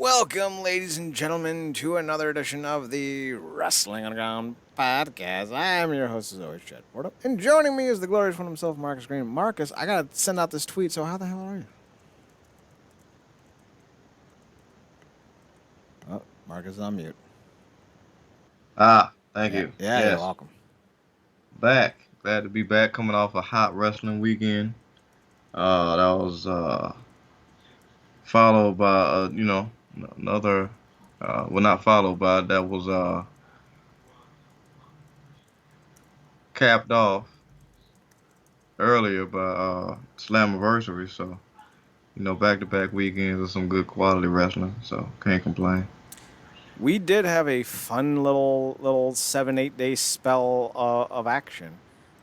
Welcome, ladies and gentlemen, to another edition of the Wrestling Underground podcast. I am your host, as always, Chad Porto. And joining me is the glorious one himself, Marcus Green. Marcus, I gotta send out this tweet, so how the hell are you? Oh, Marcus is on mute. Thank Yeah, you. yeah, you're Yes, welcome. back. Glad to be back. Coming off a hot wrestling weekend. That was followed by another. Well, not followed by. That was capped off earlier by Slammiversary. So back to back weekends of some good quality wrestling. So can't complain. We did have a fun little 7-8 day spell of action.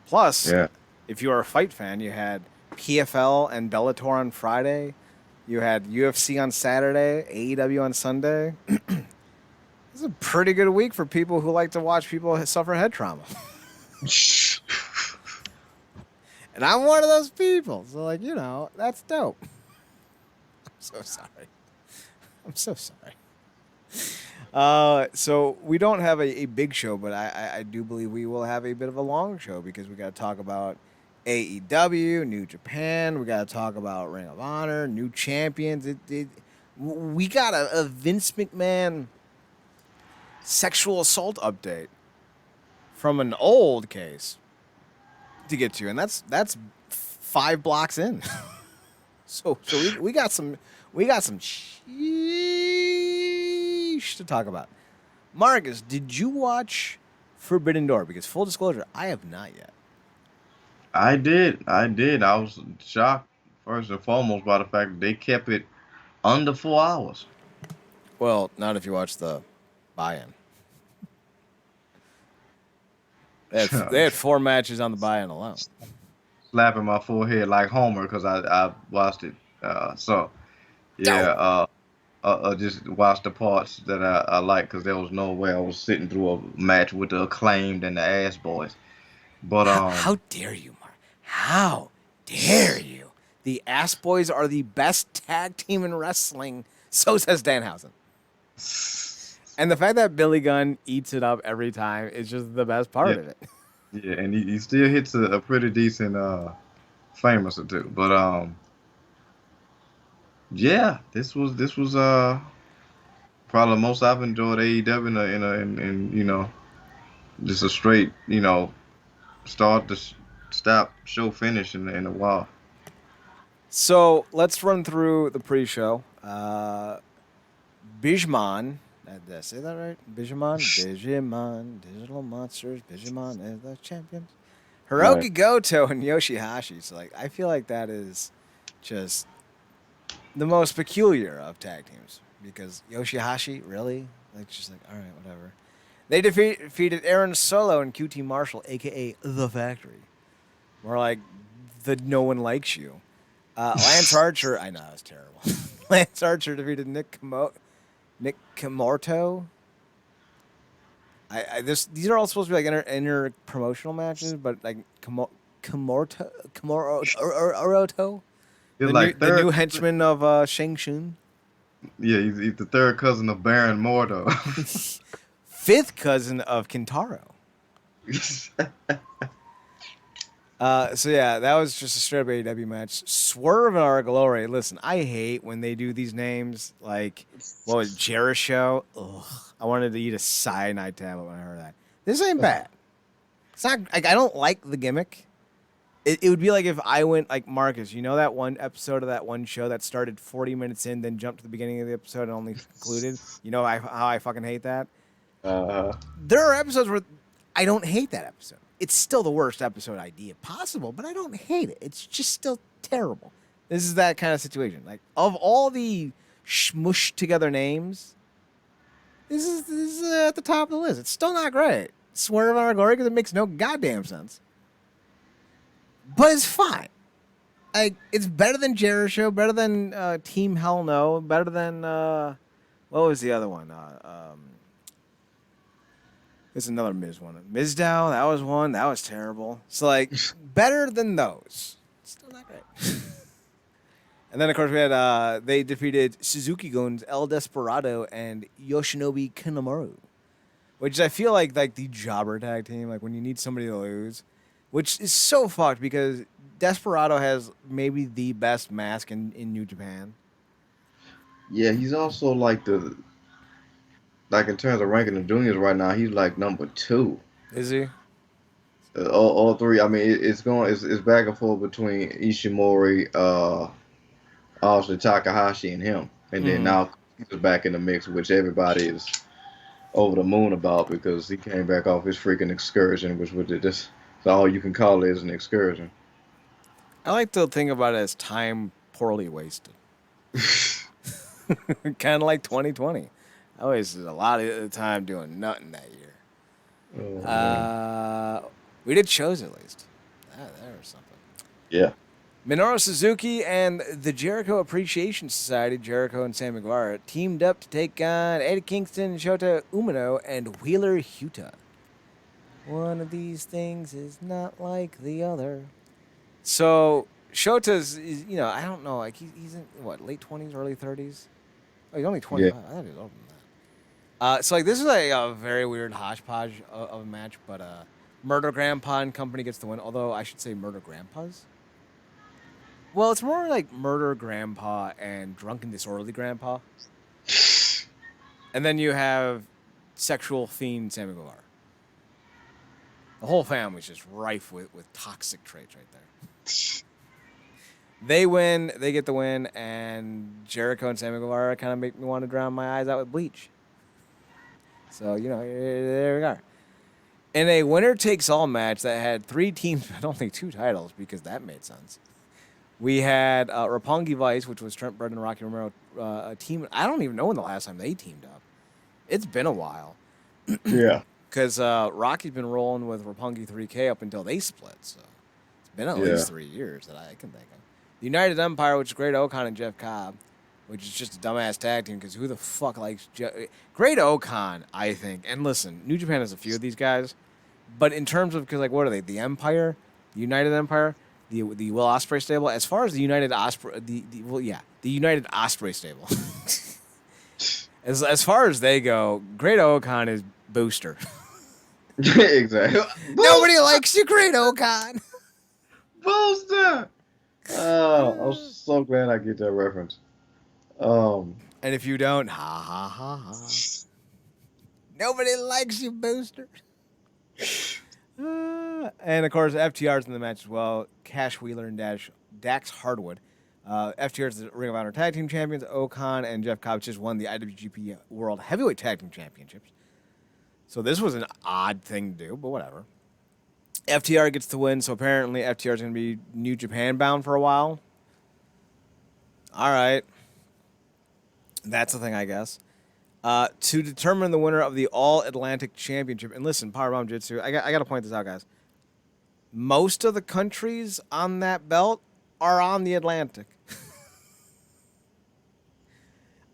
Plus, Yeah. if you are a fight fan, you had PFL and Bellator on Friday. You had UFC on Saturday, AEW on Sunday. This is a pretty good week for people who like to watch people suffer head trauma. And I'm one of those people. So, that's dope. I'm so sorry. I'm so sorry. So we don't have a big show, but I do believe we will have a bit of a long show because we got to talk about AEW, New Japan. We got to talk about Ring of Honor, new champions. We got a Vince McMahon sexual assault update from an old case to get to, and that's 5 blocks in. So we got some sheesh to talk about. Marcus, did you watch Forbidden Door? Because full disclosure, I have not yet. I did. I did. I was shocked first and foremost by the fact that they kept it under 4 hours. Well, not if you watch the buy-in. They had 4 matches on the buy-in alone. Slapping my forehead like Homer because I watched it. So yeah, Dope. just watched the parts that I like because there was no way I was sitting through a match with the Acclaimed and the Ass Boys. But How dare you, Mark? How dare you? The Ass Boys are the best tag team in wrestling. So says Danhausen. And the fact that Billy Gunn eats it up every time is just the best part yeah, of it. yeah, and he still hits a pretty decent famous or two. But yeah, this was probably the most I've enjoyed AEW in just a straight start to stop show finish in a while. So let's run through the pre-show. Bijman, did I say that right? Bijman, Digital Monsters, Bijman is the champions. Right. Hiroki Goto and Yoshihashi. So I feel like that is just the most peculiar of tag teams because Yoshihashi, really, just all right, whatever. They defeated Aaron Solo and QT Marshall, aka The Factory. More like the No One Likes You. Lance Archer, I know that was terrible. Lance Archer defeated Nick Kimorto. These are all supposed to be like inner promotional matches, but like Kimoroto, He's the new henchman of Shang Tsung. yeah, he's the third cousin of Baron Mordo. Fifth cousin of Kintaro. So yeah, that was just a straight up AEW match. Swerve and Our Glory. Listen, I hate when they do these names. Like, what was it, Jericho? Ugh, I wanted to eat a cyanide tablet when I heard that. This ain't bad. It's not. Like, I don't like the gimmick. It would be like if I went like Marcus. You know that one episode of that one show that started 40 minutes in, then jumped to the beginning of the episode and only concluded. You know how I fucking hate that. uh, There are episodes where I don't hate that episode. It's still the worst episode idea possible, but I don't hate it. It's just still terrible. This is that kind of situation. Like, of all the smushed together names, this is at the top of the list. It's still not great. Swerve on Our Glory because it makes no goddamn sense. But it's fine. Like, it's better than Jericho, better than Team Hell No, better than what was the other one? There's another Miz one. Mizdow, that was one. That was terrible. So, like, better than those. Still not great. And then, of course, we had they defeated Suzuki Gun's El Desperado and Yoshinobu Kanemaru, which I feel like the jobber tag team, like when you need somebody to lose, which is so fucked because Desperado has maybe the best mask in New Japan. Yeah, he's also like in terms of ranking the juniors right now, he's like number two. Is he? All three. I mean, it's back and forth between Ishimori, obviously Takahashi, and him, and then Mm-hmm. now he's back in the mix, which everybody is over the moon about because he came back off his freaking excursion, which was this. So all you can call it is an excursion. I like to think about it as time poorly wasted. Kind of like 2020. I wasted a lot of the time doing nothing that year. Oh man. Uh, we did shows at least. There was something. Yeah. Minoru Suzuki and the Jericho Appreciation Society, Jericho and Sammy Guevara, teamed up to take on Eddie Kingston, Shota Umino, and Wheeler Yuta. One of these things is not like the other. So Shota's, I don't know, like he's in what, late 20s, early 30s. Oh, he's only Yeah. 25. I thought he was older than that. So like this is a very weird hodgepodge of a match, but Murder Grandpa and company gets the win. Although I should say Murder Grandpas. Well, it's more like Murder Grandpa and Drunken Disorderly Grandpa, and then you have sexual fiend Sammy Guevara. The whole family's just rife with toxic traits right there. They win, they get the win, and Jericho and Sammy Guevara kind of make me want to drown my eyes out with bleach. So, there we are. In a winner-takes-all match that had 3 teams but only 2 titles, because that made sense. We had Roppongi Vice, which was Trent Beretta and Rocky Romero, a team. I don't even know when the last time they teamed up. It's been a while. Yeah. Because Rocky's been rolling with Roppongi 3K up until they split. So it's been at Yeah. least 3 years that I can think of. The United Empire, which is Great Okan and Jeff Cobb, which is just a dumbass tag team because who the fuck likes Great Okan, I think. And listen, New Japan has a few of these guys. But in terms of, because, like, what are they? The Empire? The United Empire? The Will Ospreay stable? As far as the United Ospreay, the United Ospreay stable. as far as they go, Great Okan is Booster. Exactly. Nobody likes you, Great Okan. Booster. Oh, I'm so glad I get that reference. Um, And if you don't, ha ha ha ha. Nobody likes you, Booster. And of course, FTR's in the match as well. Cash Wheeler and Dax Hardwood. FTR's the Ring of Honor Tag Team Champions. Okan and Jeff Cobb just won the IWGP World Heavyweight Tag Team Championships. So this was an odd thing to do, but whatever. FTR gets the win, so apparently FTR is going to be New Japan bound for a while. All right. That's the thing, I guess. To determine the winner of the All Atlantic Championship. And listen, Powerbomb Jitsu, I got to point this out, guys. Most of the countries on that belt are on the Atlantic.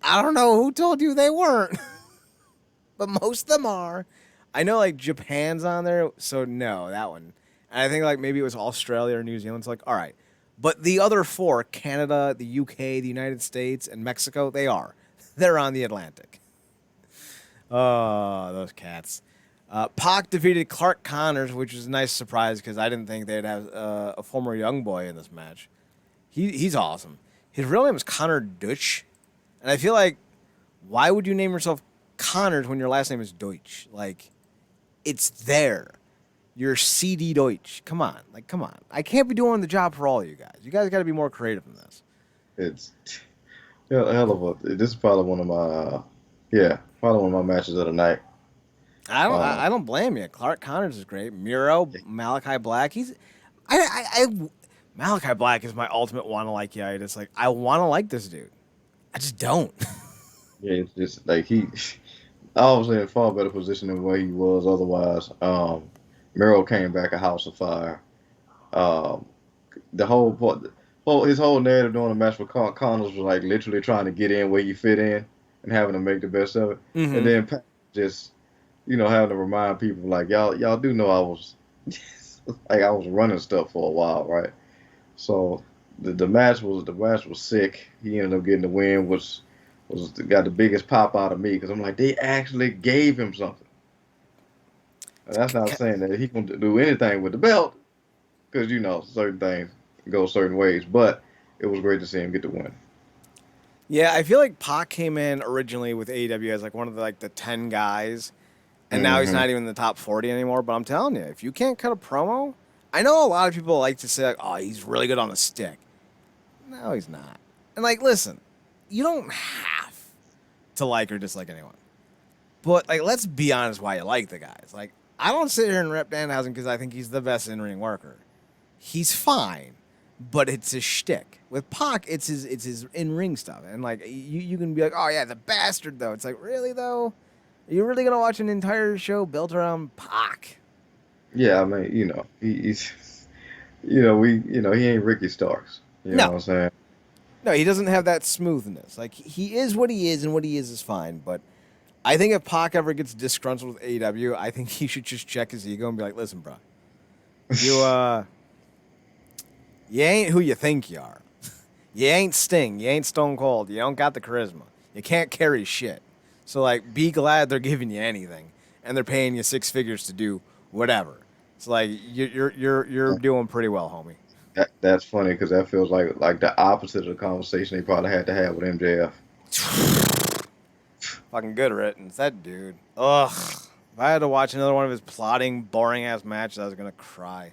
I don't know who told you they weren't, but most of them are. I know, like, Japan's on there, so no, that one. And I think, like, maybe it was Australia or New Zealand. It's like, all right. But the other 4, Canada, the UK, the United States, and Mexico, they are. They're on the Atlantic. Oh, those cats. Pac defeated Clark Connors, which was a nice surprise because I didn't think they'd have a former young boy in this match. He's awesome. His real name is Connor Dutch. And I feel like, why would you name yourself Connors when your last name is Deutsch? Like, it's there. You're CD Deutsch. Come on. I can't be doing the job for all of you guys. You guys got to be more creative than this. it's hell of a. This is probably one of my, probably one of my matches of the night. I don't blame you. Clark Connors is great. Miro, Malachi Black. Malachi Black is my ultimate want to like itis. Like, I want to like this dude. I just don't. Yeah, it's just like he obviously in a far better position than where he was otherwise. Miro came back a house of fire. Um, the his whole narrative during the match with Connors was like literally trying to get in where you fit in and having to make the best of it. Mm-hmm. And then Pat just having to remind people like y'all do know I was like I was running stuff for a while, right? So the match was sick. He ended up getting the win, was got the biggest pop out of me because I'm like, they actually gave him something. And that's not saying that he can do anything with the belt because certain things go certain ways, but it was great to see him get the win. Yeah, I feel like Pac came in originally with AEW as like one of the 10 guys, and now he's Hmm. not even in the top 40 anymore. But I'm telling you, if you can't cut a promo, I know a lot of people like to say like, "Oh, he's really good on the stick." No, he's not. And like, listen, you don't have to like or dislike anyone, but like, let's be honest, why you like the guys. Like, I don't sit here and rep Danhausen because I think he's the best in-ring worker. He's fine, but it's his shtick. With Pac, it's his in-ring stuff, and like you can be like, oh yeah, the bastard though. It's like, really though, are you really gonna watch an entire show built around Pac? Yeah, I mean, he's, he ain't Ricky Starks. You know No, what I'm saying? no, he doesn't have that smoothness. Like he is what he is, and what he is fine. But I think if Pac ever gets disgruntled with AEW, I think he should just check his ego and be like, listen, bro, you you ain't who you think you are. You ain't Sting. You ain't Stone Cold. You don't got the charisma. You can't carry shit. So like, be glad they're giving you anything, and they're paying you six figures to do whatever. It's like you're doing pretty well, homie. That's funny because that feels like the opposite of the conversation they probably had to have with MJF. Fucking good riddance, that dude. Ugh. If I had to watch another one of his plotting, boring ass matches, I was gonna cry.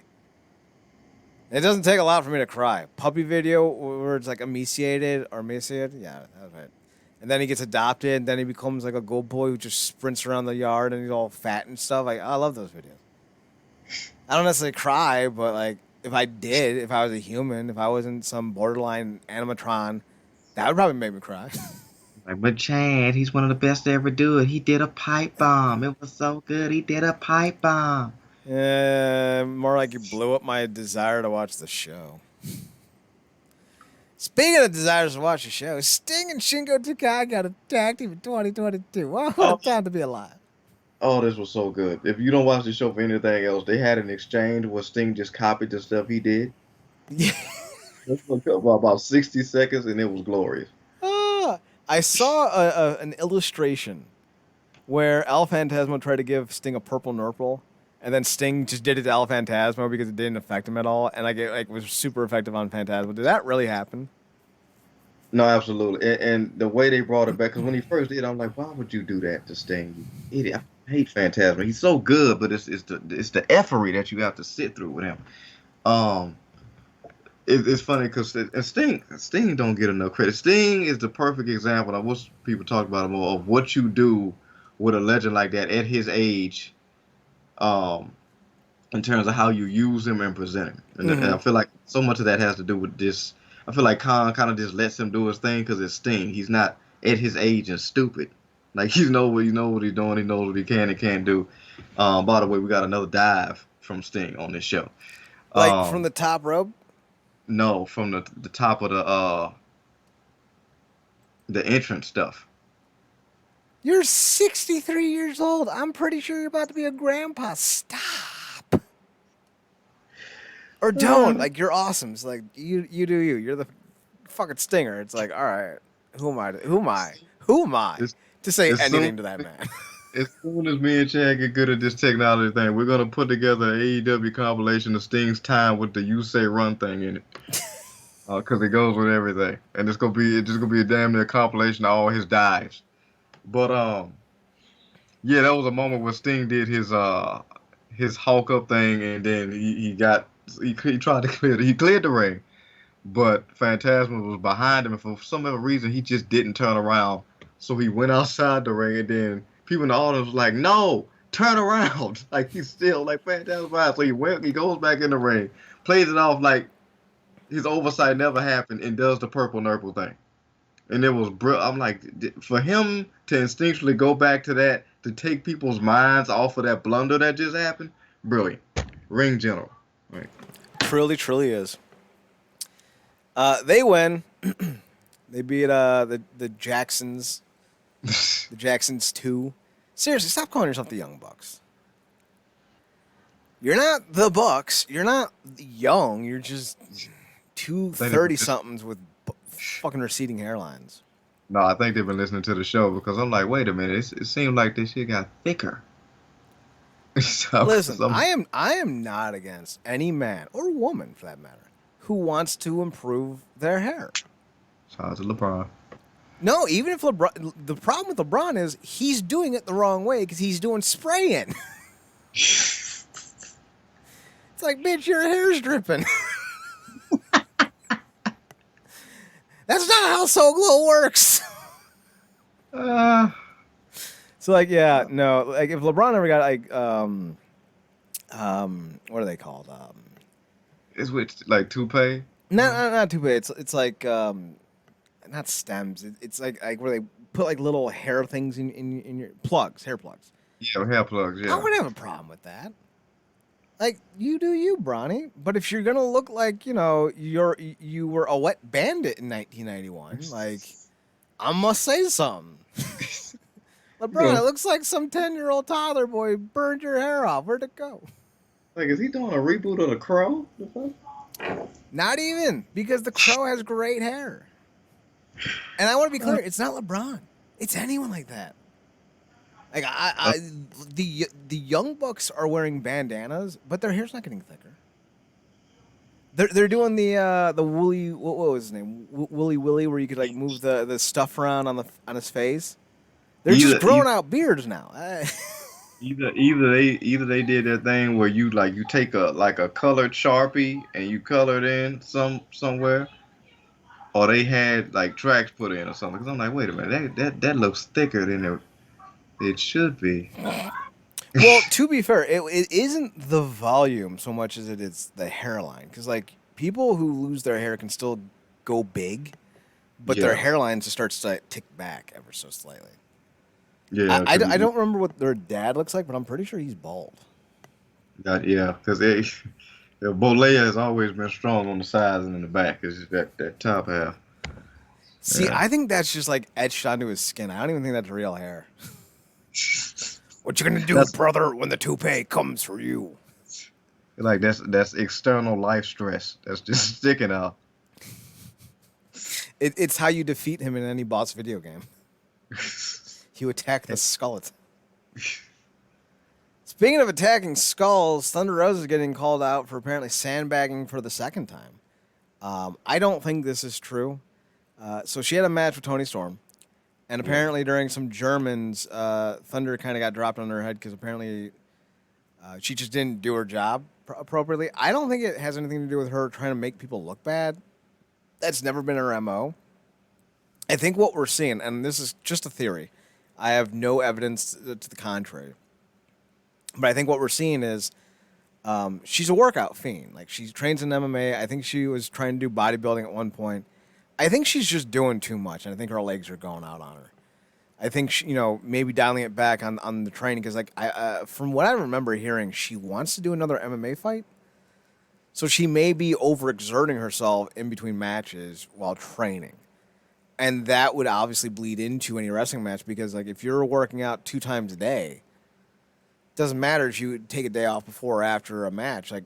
It doesn't take a lot for me to cry. Puppy video where it's like emaciated. Yeah, that's right. And then he gets adopted, and then he becomes like a good boy who just sprints around the yard and he's all fat and stuff. Like, I love those videos. I don't necessarily cry, but like if I did, if I was a human, if I wasn't some borderline animatron, that would probably make me cry. Like, but Chad, he's one of the best to ever do it. He did a pipe bomb. It was so good. He did a pipe bomb. More like you blew up my desire to watch the show. Speaking of desires to watch the show, Sting and Shingo Takai got a tag team in 2022. What a Oh, time to be alive. oh, this was so good. If you don't watch the show for anything else, they had an exchange where Sting just copied the stuff he did. Yeah. It took about 60 seconds, and it was glorious. I saw an illustration where Al Phantasmo tried to give Sting a purple Nurple, and then Sting just did it to Al Phantasmo because it didn't affect him at all, and like it was super effective on Phantasmo. Did that really happen? No, absolutely. And the way they brought it back, because when he first did, I'm like, why would you do that to Sting? You idiot. I hate Phantasm. He's so good, but it's the effery that you have to sit through with him. Um, it's funny because Sting don't get enough credit. Sting is the perfect example. I wish people talked about him more of what you do with a legend like that at his age, um, in terms of how you use him and present him. And Mm-hmm. I feel like so much of that has to do with this. I feel like Khan kind of just lets him do his thing because it's Sting. He's not at his age and stupid. Like he know what he's doing. He knows what he can and can't do. By the way, we got another dive from Sting on this show. Like from Um, the top rope. no, from the top of the entrance stuff. You're 63 years old. I'm pretty sure you're about to be a grandpa. Stop. Or don't. Like, you're awesome. It's like, you do you. You're the fucking Stinger. It's like, all right, who am I It's, to say it's soon anything to that man? as soon as me and Chad get good at this technology thing, we're gonna put together an AEW compilation of Sting's time with the "You Say Run" thing in it, because it goes with everything, and it's just gonna be a damn near compilation of all his dives. But yeah, that was a moment where Sting did his Hulk up thing, and then he tried to he cleared the ring, but Phantasma was behind him, and for some other reason he just didn't turn around. So he went outside the ring, and then people in the audience was like, "No, turn around!" Like he's still like Phantasma behind. So he goes back in the ring, plays it off like his oversight never happened, and does the purple nurple thing. And it was I'm like, for him to instinctually go back to that to take people's minds off of that blunder that just happened, brilliant. Ring general, right? Truly, truly is. They win. They beat the Jacksons. The Jacksons 2. Seriously, stop calling yourself the Young Bucks. You're not the Bucks. You're not young. You're just two I think they've been 30-somethings with fucking receding hairlines. no, I think they've been listening to the show because I'm like, wait a minute, it seemed like this shit got thicker. So, Listen, I'm, I am not against any man or woman for that matter who wants to improve their hair. shout out to LeBron. No, even if LeBron, the problem with LeBron is he's doing it the wrong way because he's doing spraying. It's like, bitch, your hair's dripping. That's not how Soul Glow works. Uh, So like, yeah, no, like if LeBron ever got like, what are they called? it's with like toupee. Not too bad. It's like, not stems. It's like where they put like little hair things in your plugs, hair plugs. Yeah, hair plugs. I Yeah. wouldn't have a problem with that. Like you do you, Bronny. But if you're gonna look like you were a wet bandit in 1991, like I must say something. LeBron, Yeah. it looks like some 10-year-old toddler boy burned your hair off. Where'd it go? Like, is he doing a reboot of The Crow? The fuck? Not even because the Crow has great hair. And I want to be clear, it's not LeBron. It's anyone like that. Like the young bucks are wearing bandanas, but their hair's not getting thicker. They're doing the woolly what was his name Woolly Willy where you could like move the stuff around on his face. They're just growing out beards now. Either they did that thing where you take a colored Sharpie and you color it in somewhere, or they had like tracks put in or something. Because I'm like, wait a minute, that looks thicker than it should be. Well, to be fair, it isn't the volume so much as it is the hairline. Because like people who lose their hair can still go big, but their Yeah. hairline just starts to tick back ever so slightly. Yeah, I don't remember what their dad looks like, but I'm pretty sure he's bald. yeah, because Bolea has always been strong on the sides and in the back. It's just that top half. See, Yeah. I think that's just like etched onto his skin. I don't even think that's real hair. What you gonna do, That's- brother, when the toupee comes for you? Like that's external life stress that's just sticking out. It's how you defeat him in any boss video game. You attack the skeleton. Speaking of attacking skulls, Thunder Rosa is getting called out for apparently sandbagging for the second time. I don't think this is true. So she had a match with Toni Storm, and apparently during some Germans, Thunder kind of got dropped on her head because apparently she just didn't do her job appropriately. I don't think it has anything to do with her trying to make people look bad. That's never been her MO. I think what we're seeing, and this is just a theory, I have no evidence to the contrary. But I think what we're seeing is she's a workout fiend. Like she trains in MMA. I think she was trying to do bodybuilding at one point. I think she's just doing too much, and I think her legs are going out on her. I think she, maybe dialing it back on the training because like from what I remember hearing, she wants to do another MMA fight. So she may be overexerting herself in between matches while training. And that would obviously bleed into any wrestling match because like if you're working out 2 times a day, doesn't matter if you take a day off before or after a match. Like,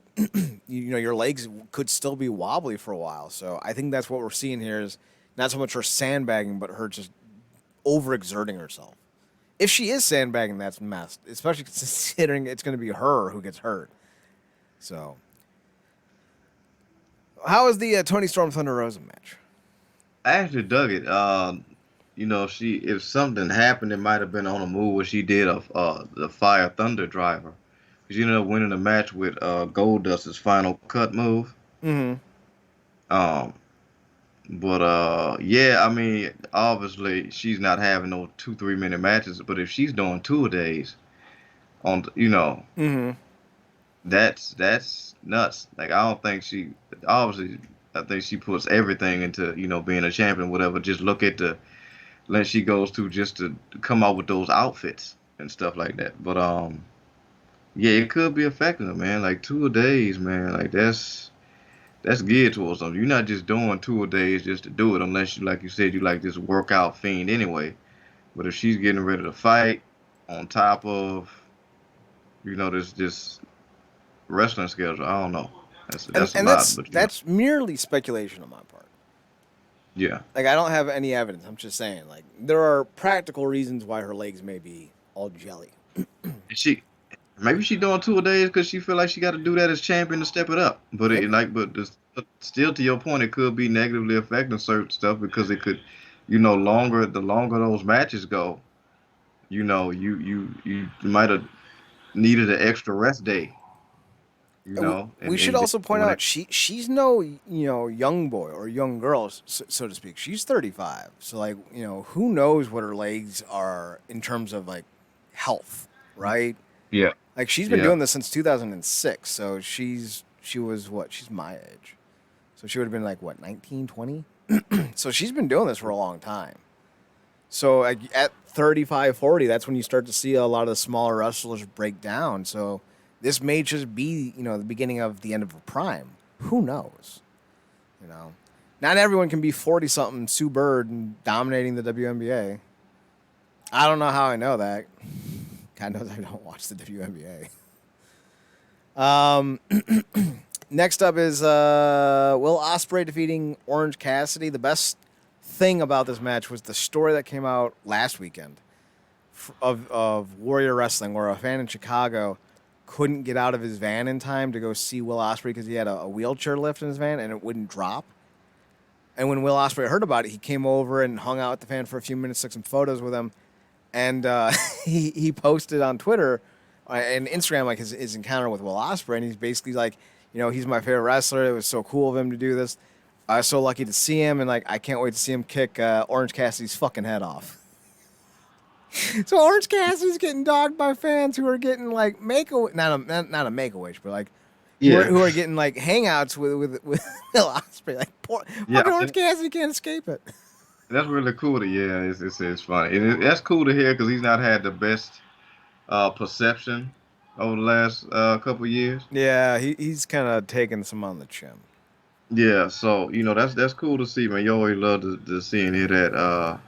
your legs could still be wobbly for a while. So I think that's what we're seeing here is not so much her sandbagging, but her just overexerting herself. If she is sandbagging, that's messed, especially considering it's going to be her who gets hurt. So, how was the Toni Storm Thunder Rosa match? I actually dug it. If something happened, it might have been on a move where she did the Fire Thunder Driver. She ended up winning the match with Goldust's final cut move. Mm-hmm. Yeah, I mean, obviously she's not having no 2-3 minute matches, but if she's doing 2 days on, Mm-hmm. that's nuts. Like I don't think she obviously. I think she puts everything into being a champion, whatever. Just look at the length she goes to just to come out with those outfits and stuff like that. But yeah, it could be affecting her, man. Like 2 days, man. Like that's geared towards something. You're not just doing 2 days just to do it, unless you, like you said, you like this workout fiend anyway. But if she's getting ready to fight on top of this wrestling schedule, I don't know. And That's a and lot, that's but that's merely speculation on my part. yeah. Like I don't have any evidence. I'm just saying like there are practical reasons why her legs may be all jelly. She maybe she doing 2 days because she feel like she got to do that as champion to step it up. But Maybe. still to your point, it could be negatively affecting certain stuff because it could, the longer those matches go, you might have needed an extra rest day, We should and then also point when out she's no young boy or young girl so to speak. She's 35, so like who knows what her legs are in terms of like health, right? yeah, Like she's been yeah, doing this since 2006, so she was what? She's my age, so she would have been like what 19, 20. So she's been doing this for a long time. So like, at 35, 40, that's when you start to see a lot of the smaller wrestlers break down. So this may just be, the beginning of the end of her prime. Who knows? You know, not everyone can be 40 something Sue Bird and dominating the WNBA. I don't know how I know that. God knows I don't watch the WNBA. Next up is Will Ospreay defeating Orange Cassidy. The best thing about this match was the story that came out last weekend of Warrior Wrestling, where a fan in Chicago couldn't get out of his van in time to go see Will Ospreay because he had a wheelchair lift in his van and it wouldn't drop. And when Will Ospreay heard about it, he came over and hung out with the fan for a few minutes, took some photos with him, and he posted on Twitter and Instagram like his encounter with Will Ospreay, and he's basically like, he's my favorite wrestler. It was so cool of him to do this. I was so lucky to see him, and like I can't wait to see him kick Orange Cassidy's fucking head off. So Orange Cassidy's getting dogged by fans who are getting like not a make a wish, but like yeah, who are getting like hangouts with Will Ospreay. Like poor yeah. fucking Orange Cassidy can't escape it. That's really cool to yeah. It's funny, and that's cool to hear because he's not had the best perception over the last couple years. Yeah, he's kind of taking some on the chin. Yeah, so that's cool to see, man. You always love to see and hear that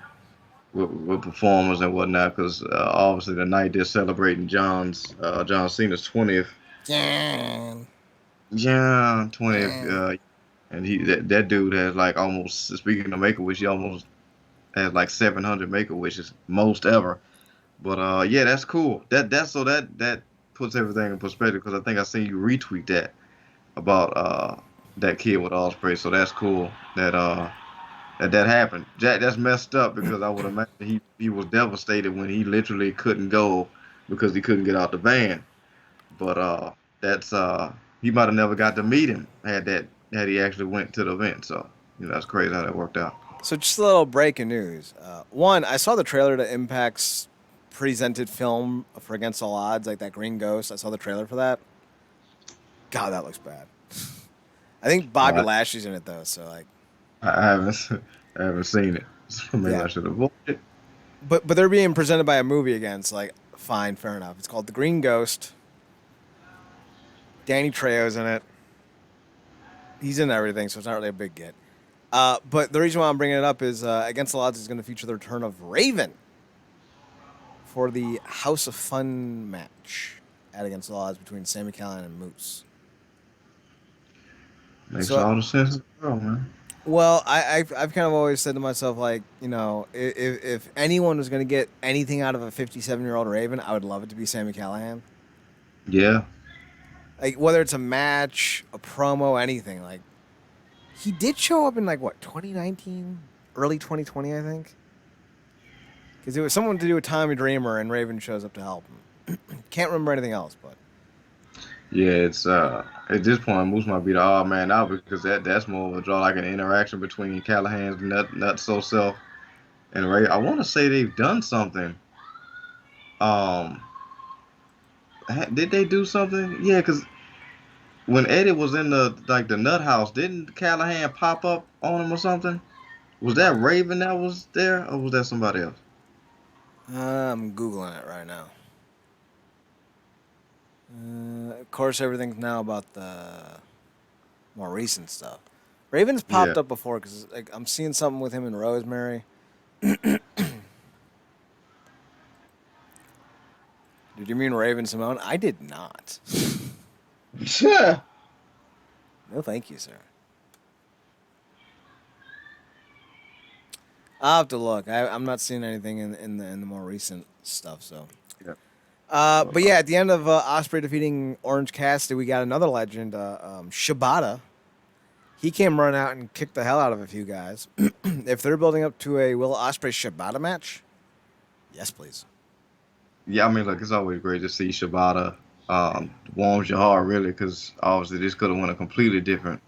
with performers and whatnot, because obviously tonight they're celebrating John Cena's 20th, Yeah. John 20th, Yeah. and that dude has like almost, speaking of Make a Wish, he almost has like 700 Make a Wishes, most ever. But yeah, that's cool. That puts everything in perspective because I think I seen you retweet that about that kid with Osprey. So that's cool that happened. Jack, that's messed up because I would imagine he was devastated when he literally couldn't go because he couldn't get out the van. But that's he might have never got to meet him had he actually went to the event. So that's crazy how that worked out. So just a little breaking news. One, I saw the trailer to Impact's presented film for Against All Odds, like that Green Ghost. I saw the trailer for that. God, that looks bad. I think Bobby Uh, Lashley's in it though, so like, I haven't I haven't seen it, so maybe yeah. I should avoid it. But they're being presented by a movie again, so like, fine, fair enough. It's called The Green Ghost. Danny Trejo's in it. He's in everything, so it's not really a big get. But the reason why I'm bringing it up is Against All Odds is going to feature the return of Raven for the House of Fun match at Against All Odds between Sami Callihan and Moose. Makes So, all the sense in the world, man. well, I've kind of always said to myself, like, if anyone was going to get anything out of a 57-year-old Raven, I would love it to be Sami Callihan. Yeah. Like, whether it's a match, a promo, anything. Like, he did show up in, like, what, 2019? Early 2020, I think? Because it was someone to do with Tommy Dreamer, and Raven shows up to help him. Can't remember anything else, but... Yeah, it's at this point Moose might be the odd man out because that's more of a draw, like an interaction between Callahan's nut so self and Ray. I want to say they've done something. Um, did they do something? Yeah, because when Eddie was in the nut house, didn't Callahan pop up on him or something? Was that Raven that was there, or was that somebody else? I'm Googling it right now. Of course, everything's now about the more recent stuff. Raven's Yeah. popped up before because like, I'm seeing something with him and Rosemary. Did you mean Raven Simone? I did not. Yeah. No, thank you, sir. I'll have to look. I'm not seeing anything in the more recent stuff. So, Yeah. but yeah, at the end of Osprey defeating Orange Cassidy, we got another legend, Shibata. He came running out and kicked the hell out of a few guys. If they're building up to a Will Osprey Shibata match, yes, please. Yeah, I mean, look, it's always great to see Shibata. Warms your heart, really, because obviously this could have went a completely different.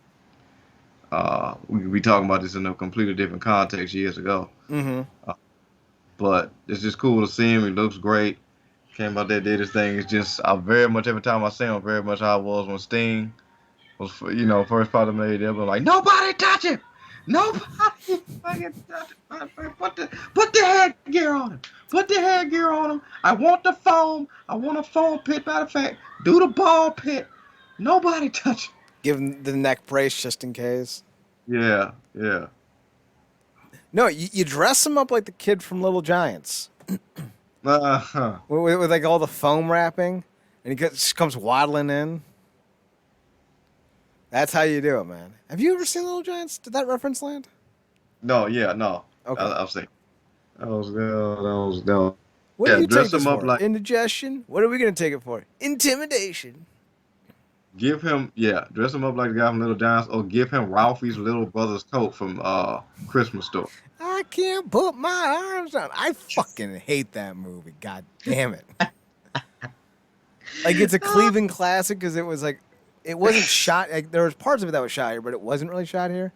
We talking about this in a completely different context years ago. Mm-hmm. Uh, but it's just cool to see him. He looks great. Came out there, did his thing. It's just I very much every time I see him, very much how I was when Sting was, first part of the there, but like nobody touch him, nobody fucking touch him. Put the headgear on him. Put the headgear on him. I want the foam. I want a foam pit. Matter of fact, do the ball pit. Nobody touch him. Give him the neck brace just in case. Yeah, yeah. No, you dress him up like the kid from Little Giants Uh-huh. with like all the foam wrapping, and just comes waddling in. That's how you do it, man. Have you ever seen Little Giants? Did that reference land? No, yeah, no. Okay. I'll say that was. What do Yeah, you take dress this him up for? like. Indigestion? What are we gonna take it for? Intimidation. Dress him up like the guy from Little Giants, or give him Ralphie's little brother's coat from Christmas store. I can't put my arms on. I fucking hate that movie. God damn it. Like it's a Cleveland classic because it was like it wasn't shot. Like there was parts of it that was shot here, but it wasn't really shot here.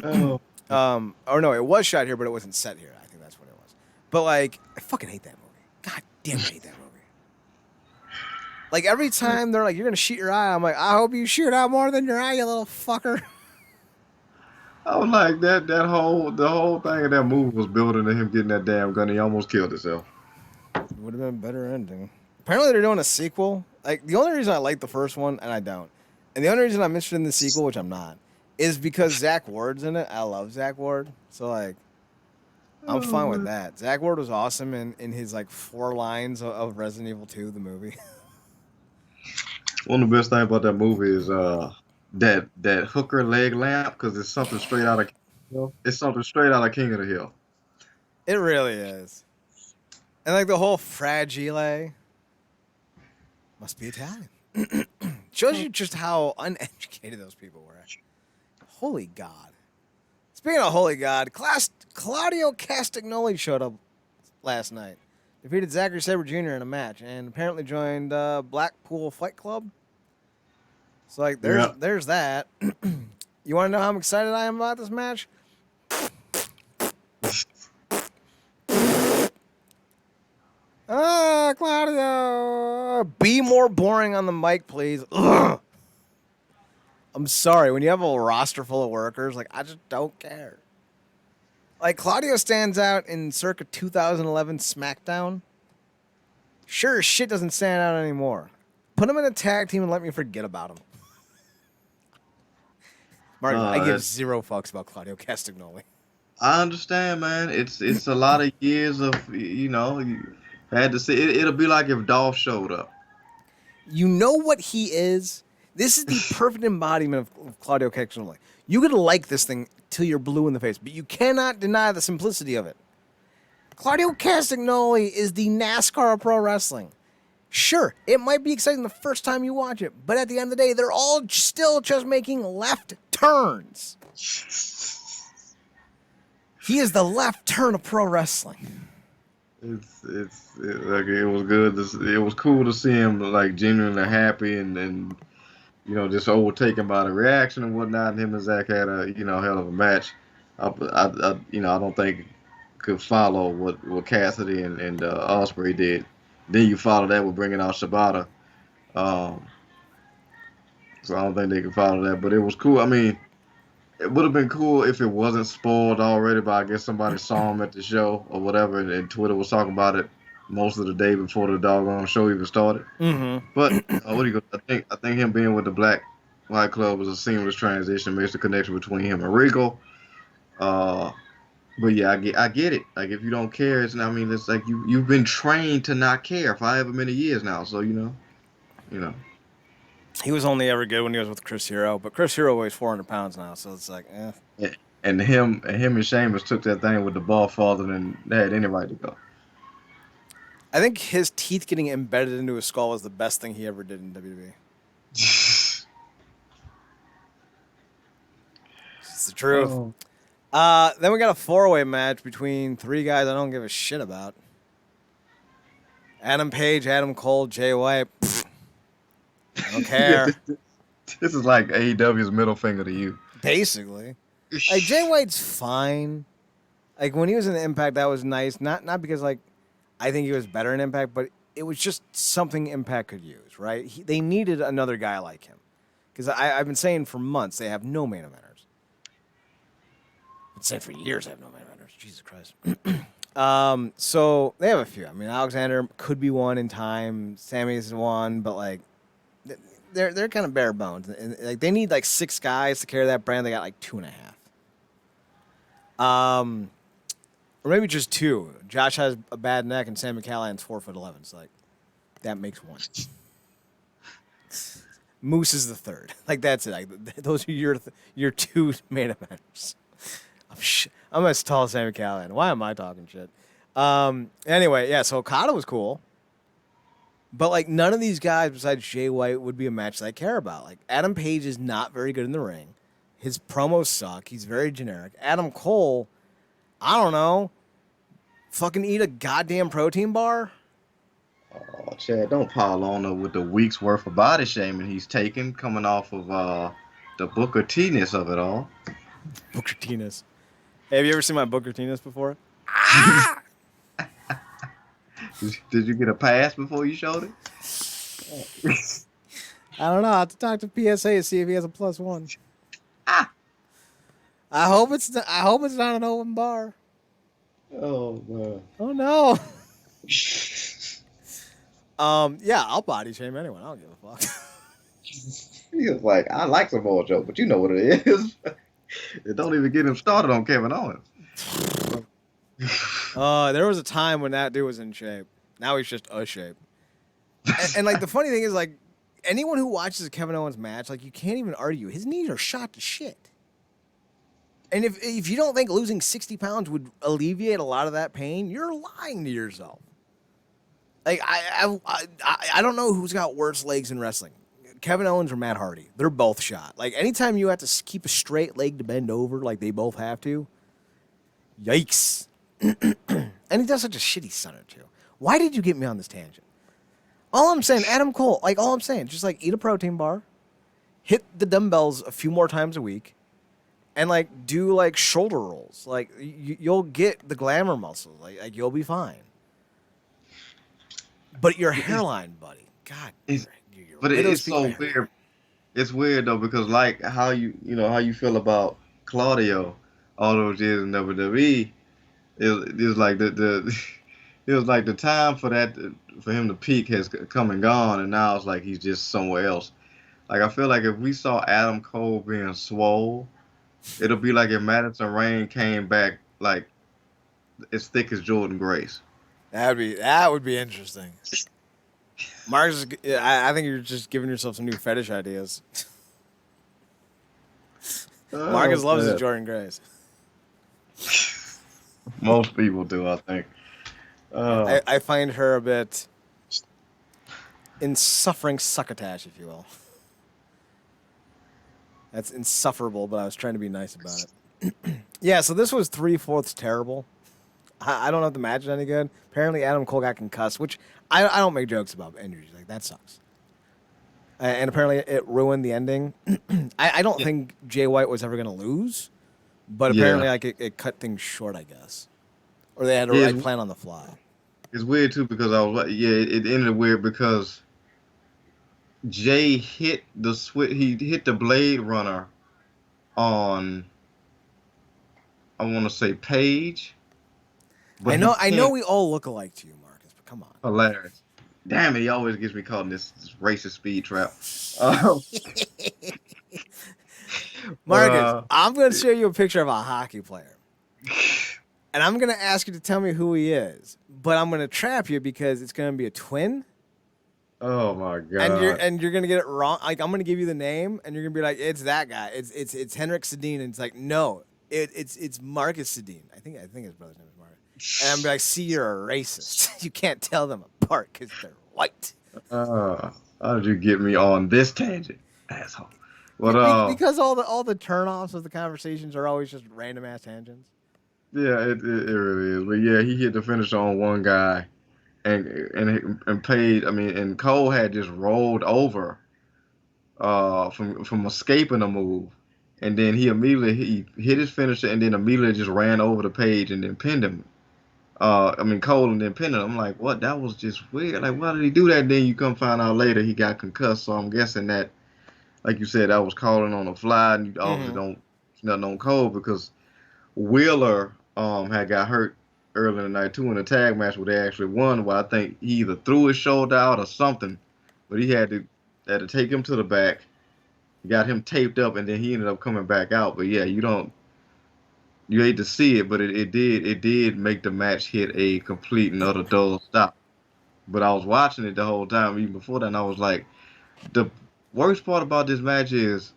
Oh, Or no, it was shot here, but it wasn't set here. I think that's what it was. But like, I fucking hate that movie. God damn, I hate that movie. Like every time they're like, "You're gonna shoot your eye," I'm like, "I hope you shoot out more than your eye, you little fucker." I was like the whole thing of that movie was building to him getting that damn gun. He almost killed himself. Would have been a better ending. Apparently, they're doing a sequel. Like the only reason I like the first one, and I don't, and the only reason I'm interested in the sequel, which I'm not, is because Zach Ward's in it. I love Zach Ward, so like, I'm fine with that. Zach Ward was awesome in his like 4 lines of Resident Evil 2, the movie. One of the best things about that movie is that hooker leg lamp because it's something straight out of it's something straight out of King of the Hill. It really is, and like the whole fragile must be Italian. Shows you just how uneducated those people were. Holy God. Speaking of Holy God, Claudio Castagnoli showed up last night. Defeated Zachary Sabre Jr. in a match and apparently joined Blackpool Fight Club. So, like, there's that. You want to know how I'm excited I am about this match? Claudio. Be more boring on the mic, please. Ugh. I'm sorry. When you have a roster full of workers, like, I just don't care. Like, Claudio stands out in circa 2011 SmackDown. Sure as shit doesn't stand out anymore. Put him in a tag team and let me forget about him. Mark, I give zero fucks about Claudio Castagnoli. I understand, man. It's a lot of years of you had to see it. It'll be like if Dolph showed up. You know what he is? This is the perfect embodiment of Claudio Castagnoli. You could like this thing till you're blue in the face, but you cannot deny the simplicity of it. Claudio Castagnoli is the NASCAR of pro wrestling. Sure, it might be exciting the first time you watch it, but at the end of the day, they're all still just making left turns. He is the left turn of pro wrestling. It was good. It was cool to see him like genuinely happy and just overtaken by the reaction and whatnot. And him and Zach had a hell of a match. I don't think could follow what Cassidy and Osprey did. Then you follow that with bringing out Shibata. So I don't think they could follow that. But it was cool. I mean, it would have been cool if it wasn't spoiled already, but I guess somebody saw him at the show or whatever, and Twitter was talking about it most of the day before the doggone show even started. Mm-hmm. But what do you go? I think him being with the Black White Club was a seamless transition, makes the connection between him and Regal. But yeah, I get it. Like if you don't care, it's like you've been trained to not care for however many years now. So you know. He was only ever good when he was with Chris Hero, but Chris Hero weighs 400 pounds now, so it's like, eh. Yeah. And Sheamus took that thing with the ball farther than they had any right to go. I think his teeth getting embedded into his skull was the best thing he ever did in WWE. It's the truth. Oh. Then we got a four-way match between three guys I don't give a shit about. Adam Page, Adam Cole, Jay White. Pfft. I don't care. Yeah, this is like AEW's middle finger to you. Basically. Like, Jay White's fine. Like, when he was in Impact, that was nice. Not because, like, I think he was better in Impact, but it was just something Impact could use, right? They needed another guy like him. Because I've been saying for months they have no main eventers. I've been saying for years they have no main eventers. Jesus Christ. So they have a few. I mean, Alexander could be one in time. Sammy's one, but, like, they're kind of bare bones. And, like, they need, like, 6 guys to carry that brand. They got, like, 2.5. Or maybe just 2. Josh has a bad neck, and Sam McCallahan's 4'11". So, like, that makes 1. Moose is the 3rd. Like, that's it. Like, those are your 2 main eventers. I'm as tall as Sam McCallahan. Why am I talking shit? Anyway, yeah. So Okada was cool, but, like, none of these guys besides Jay White would be a match that I care about. Like, Adam Page is not very good in the ring. His promos suck. He's very generic. Adam Cole, I don't know. Fucking eat a goddamn protein bar? Oh, Chad, don't pile on her with the week's worth of body shaming he's taken coming off of the Booker T-ness of it all. Booker T-ness. Hey, have you ever seen my Booker T-ness before? Did you get a pass before you showed it? I don't know. I have to talk to PSA to see if he has a +1. Ah. I hope it's not an open bar. Oh man. Oh no. Yeah, I'll body shame anyone. I don't give a fuck. He was like, I like Samoa Joe, but you know what it is. It don't even get him started on Kevin Owens. There was a time when that dude was in shape. Now he's just a shape. And like, the funny thing is, like, anyone who watches a Kevin Owens match, like, you can't even argue. His knees are shot to shit. And if you don't think losing 60 pounds would alleviate a lot of that pain, you're lying to yourself. Like, I don't know who's got worse legs in wrestling. Kevin Owens or Matt Hardy. They're both shot. Like, anytime you have to keep a straight leg to bend over like they both have to, yikes. And he does such a shitty stunner, too. Why did you get me on this tangent? All I'm saying, Adam Cole, like, all I'm saying, just, like, eat a protein bar, hit the dumbbells a few more times a week, and, like, do, like, shoulder rolls. Like, you'll get the glamour muscles. Like you'll be fine. But your hairline, buddy, God. But it's so weird. It's weird, though, because, like, how you feel about Claudio all those years in WWE, it was like it was like the time for him to peak has come and gone, and now it's like he's just somewhere else. Like, I feel like if we saw Adam Cole being swole, it'll be like if Madison Rain came back like as thick as Jordan Grace. That would be interesting. Marcus, I think you're just giving yourself some new fetish ideas. Marcus loves his Jordan Grace. Most people do, I think. I find her a bit insufferable succotash, if you will. That's insufferable, but I was trying to be nice about it. Yeah, so this was 3/4 terrible. I don't know if the match is any good. Apparently, Adam Cole got concussed, which I don't make jokes about injuries. Like, that sucks. And apparently, it ruined the ending. I don't think Jay White was ever going to lose, but apparently, like, it cut things short, I guess. Or they had to plan on the fly. It's weird, too, because it ended weird because Jay hit he hit the Blade Runner on, I want to say, Page. I know we all look alike to you, Marcus, but come on. Hilarious. Damn it, he always gets me caught in this racist speed trap. Marcus, I'm going to show you a picture of a hockey player. And I'm going to ask you to tell me who he is. But I'm going to trap you because it's going to be a twin. Oh my And you're God. and you're gonna get it wrong. Like I'm gonna give you the name, and you're gonna be like, "It's that guy. It's Henrik Sedin." And it's like, no, it's Marcus Sedin. I think his brother's name is Marcus. And I'm gonna be like, "See, you're a racist. You can't tell them apart because they're white." How did you get me on this tangent, asshole? But Because all the turnoffs of the conversations are always just random ass tangents. yeah, it really is. But yeah, he hit the finisher on one guy, and paid. I mean, and Cole had just rolled over from escaping a move, and then he hit his finisher, and then immediately just ran over the page and then pinned him. I mean Cole and then pinned him. I'm like, what? That was just weird. Like, why did he do that? Then you come find out later he got concussed. So I'm guessing that, like you said, that was calling on the fly, and you obviously Mm-hmm. don't nothing on Cole because Wheeler had got hurt early in the night too in a tag match where they actually won. Where I think he either threw his shoulder out or something, but he had to take him to the back, got him taped up, and then he ended up coming back out. But yeah, you hate to see it, but it did make the match hit a complete and utter dull stop. But I was watching it the whole time, even before that, and I was like, the worst part about this match is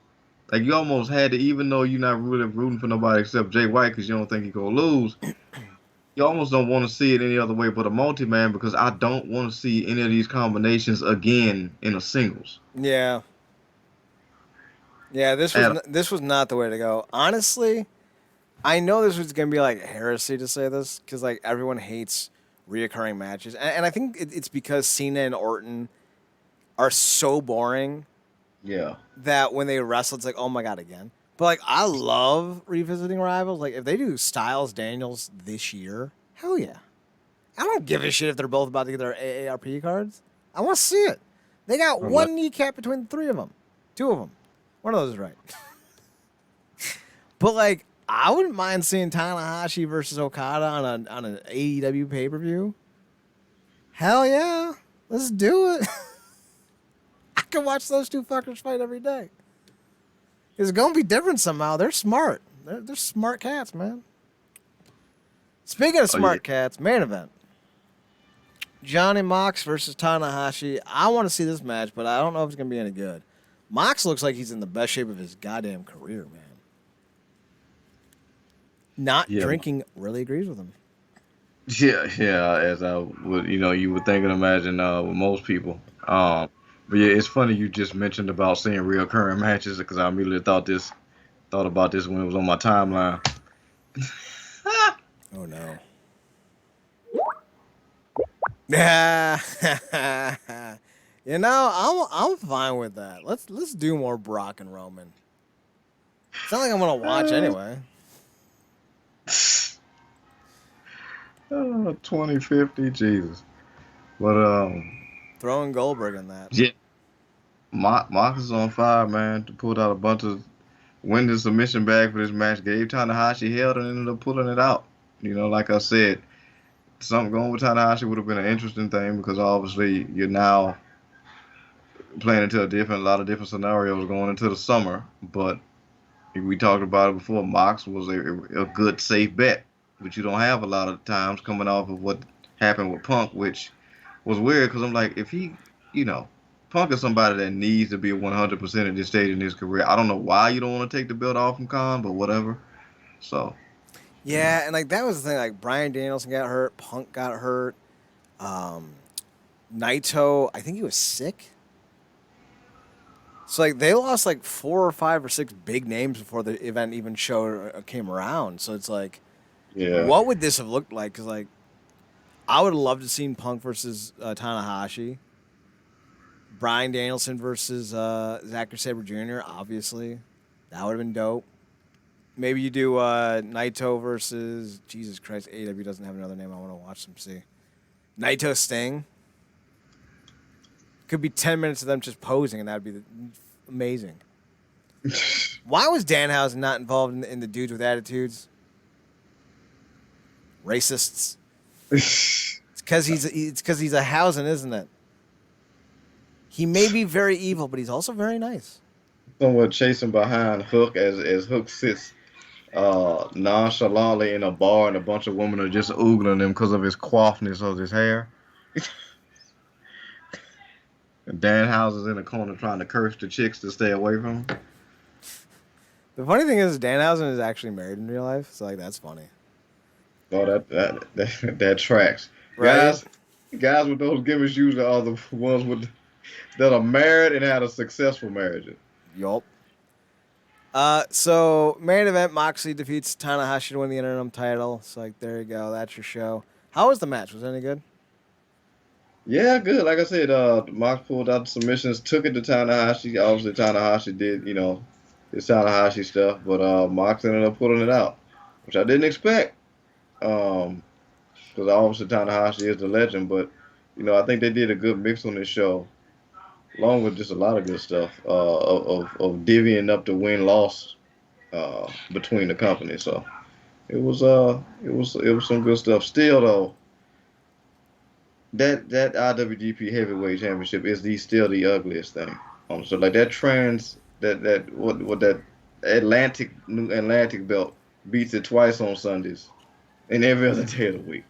like you almost had to, even though you're not really rooting for nobody except Jay White because you don't think he's gonna lose. You almost don't want to see it any other way but a multi-man because I don't want to see any of these combinations again in a singles. Yeah, yeah. At This was not the way to go. Honestly, I know this was gonna be like heresy to say this because like everyone hates reoccurring matches, and I think it's because Cena and Orton are so boring yeah, that when they wrestle, it's like, oh my god, again. But like, I love revisiting rivals. Like, if they do Styles Daniels this year, hell yeah. I don't give a shit if they're both about to get their AARP cards. I want to see it. They got unless one kneecap between the three of them, two of them. One of those is right. But like, I wouldn't mind seeing Tanahashi versus Okada on an AEW pay per view. Hell yeah, let's do it. I can watch those two fuckers fight every day. It's gonna be different somehow. They're smart. They're smart cats, man. Speaking of oh yeah, smart cats, main event: Johnny Mox versus Tanahashi. I want to see this match, but I don't know if it's gonna be any good. Mox looks like he's in the best shape of his goddamn career, man. Not yeah, drinking really agrees with him. yeah. As I would, you would think and imagine with most people. But yeah, it's funny you just mentioned about seeing reoccurring matches because I immediately thought about this when it was on my timeline. Oh no. Yeah. I'm fine with that. Let's do more Brock and Roman. It's not like I'm gonna watch anyway. 2050, Jesus. But Throwing Goldberg in that. yeah, Marcus is on fire, man. To pull out a bunch of win the submission bag for this match. Gave Tanahashi held and ended up pulling it out. Like I said, something going with Tanahashi would have been an interesting thing because obviously you're now playing into a lot of different scenarios going into the summer. But we talked about it before. Mox was a good safe bet, which you don't have a lot of times coming off of what happened with Punk, which was weird because I'm like, if he, you know, Punk is somebody that needs to be 100% at this stage in his career. I don't know why you don't want to take the belt off from Khan, but whatever. So, Yeah, and like that was the thing. Like Brian Danielson got hurt, Punk got hurt, um, Naito. I think he was sick. So like they lost like 4 or 5 or 6 big names before the event even showed came around. So it's like, yeah. what would this have looked like? Because like I would have loved to seen Punk versus Tanahashi, Brian Danielson versus Zachary Sabre Jr. Obviously, that would have been dope. Maybe you do Naito versus Jesus Christ. AEW doesn't have another name. I want to watch them see. Naito Sting. Could be 10 minutes of them just posing, and that would be amazing. Why was Danhausen not involved in the dudes with attitudes? Racists. It's because he's a Hausen, isn't it? He may be very evil, but he's also very nice. Someone chasing behind Hook as Hook sits nonchalantly in a bar and a bunch of women are just oogling him because of his coiffness of his hair. And Danhausen's in the corner trying to curse the chicks to stay away from him. The funny thing is, Danhausen is actually married in real life, so like that's funny, Oh, that tracks. right? Guys with those gimmicks usually are the ones that are married and had a successful marriage. Yup. So main event, Moxley defeats Tanahashi to win the interim title. So like, there you go. That's your show. How was the match? Was it any good? Yeah, good. Like I said, Mox pulled out the submissions, took it to Tanahashi. Obviously, Tanahashi did, his Tanahashi stuff, but Mox ended up pulling it out, which I didn't expect. Because obviously Tanahashi is the legend, but I think they did a good mix on this show, along with just a lot of good stuff of divvying up the win loss between the companies. So it was some good stuff. Still though, that IWGP Heavyweight Championship is still the ugliest thing. So like that New Atlantic belt beats it twice on Sundays and every other day of the week.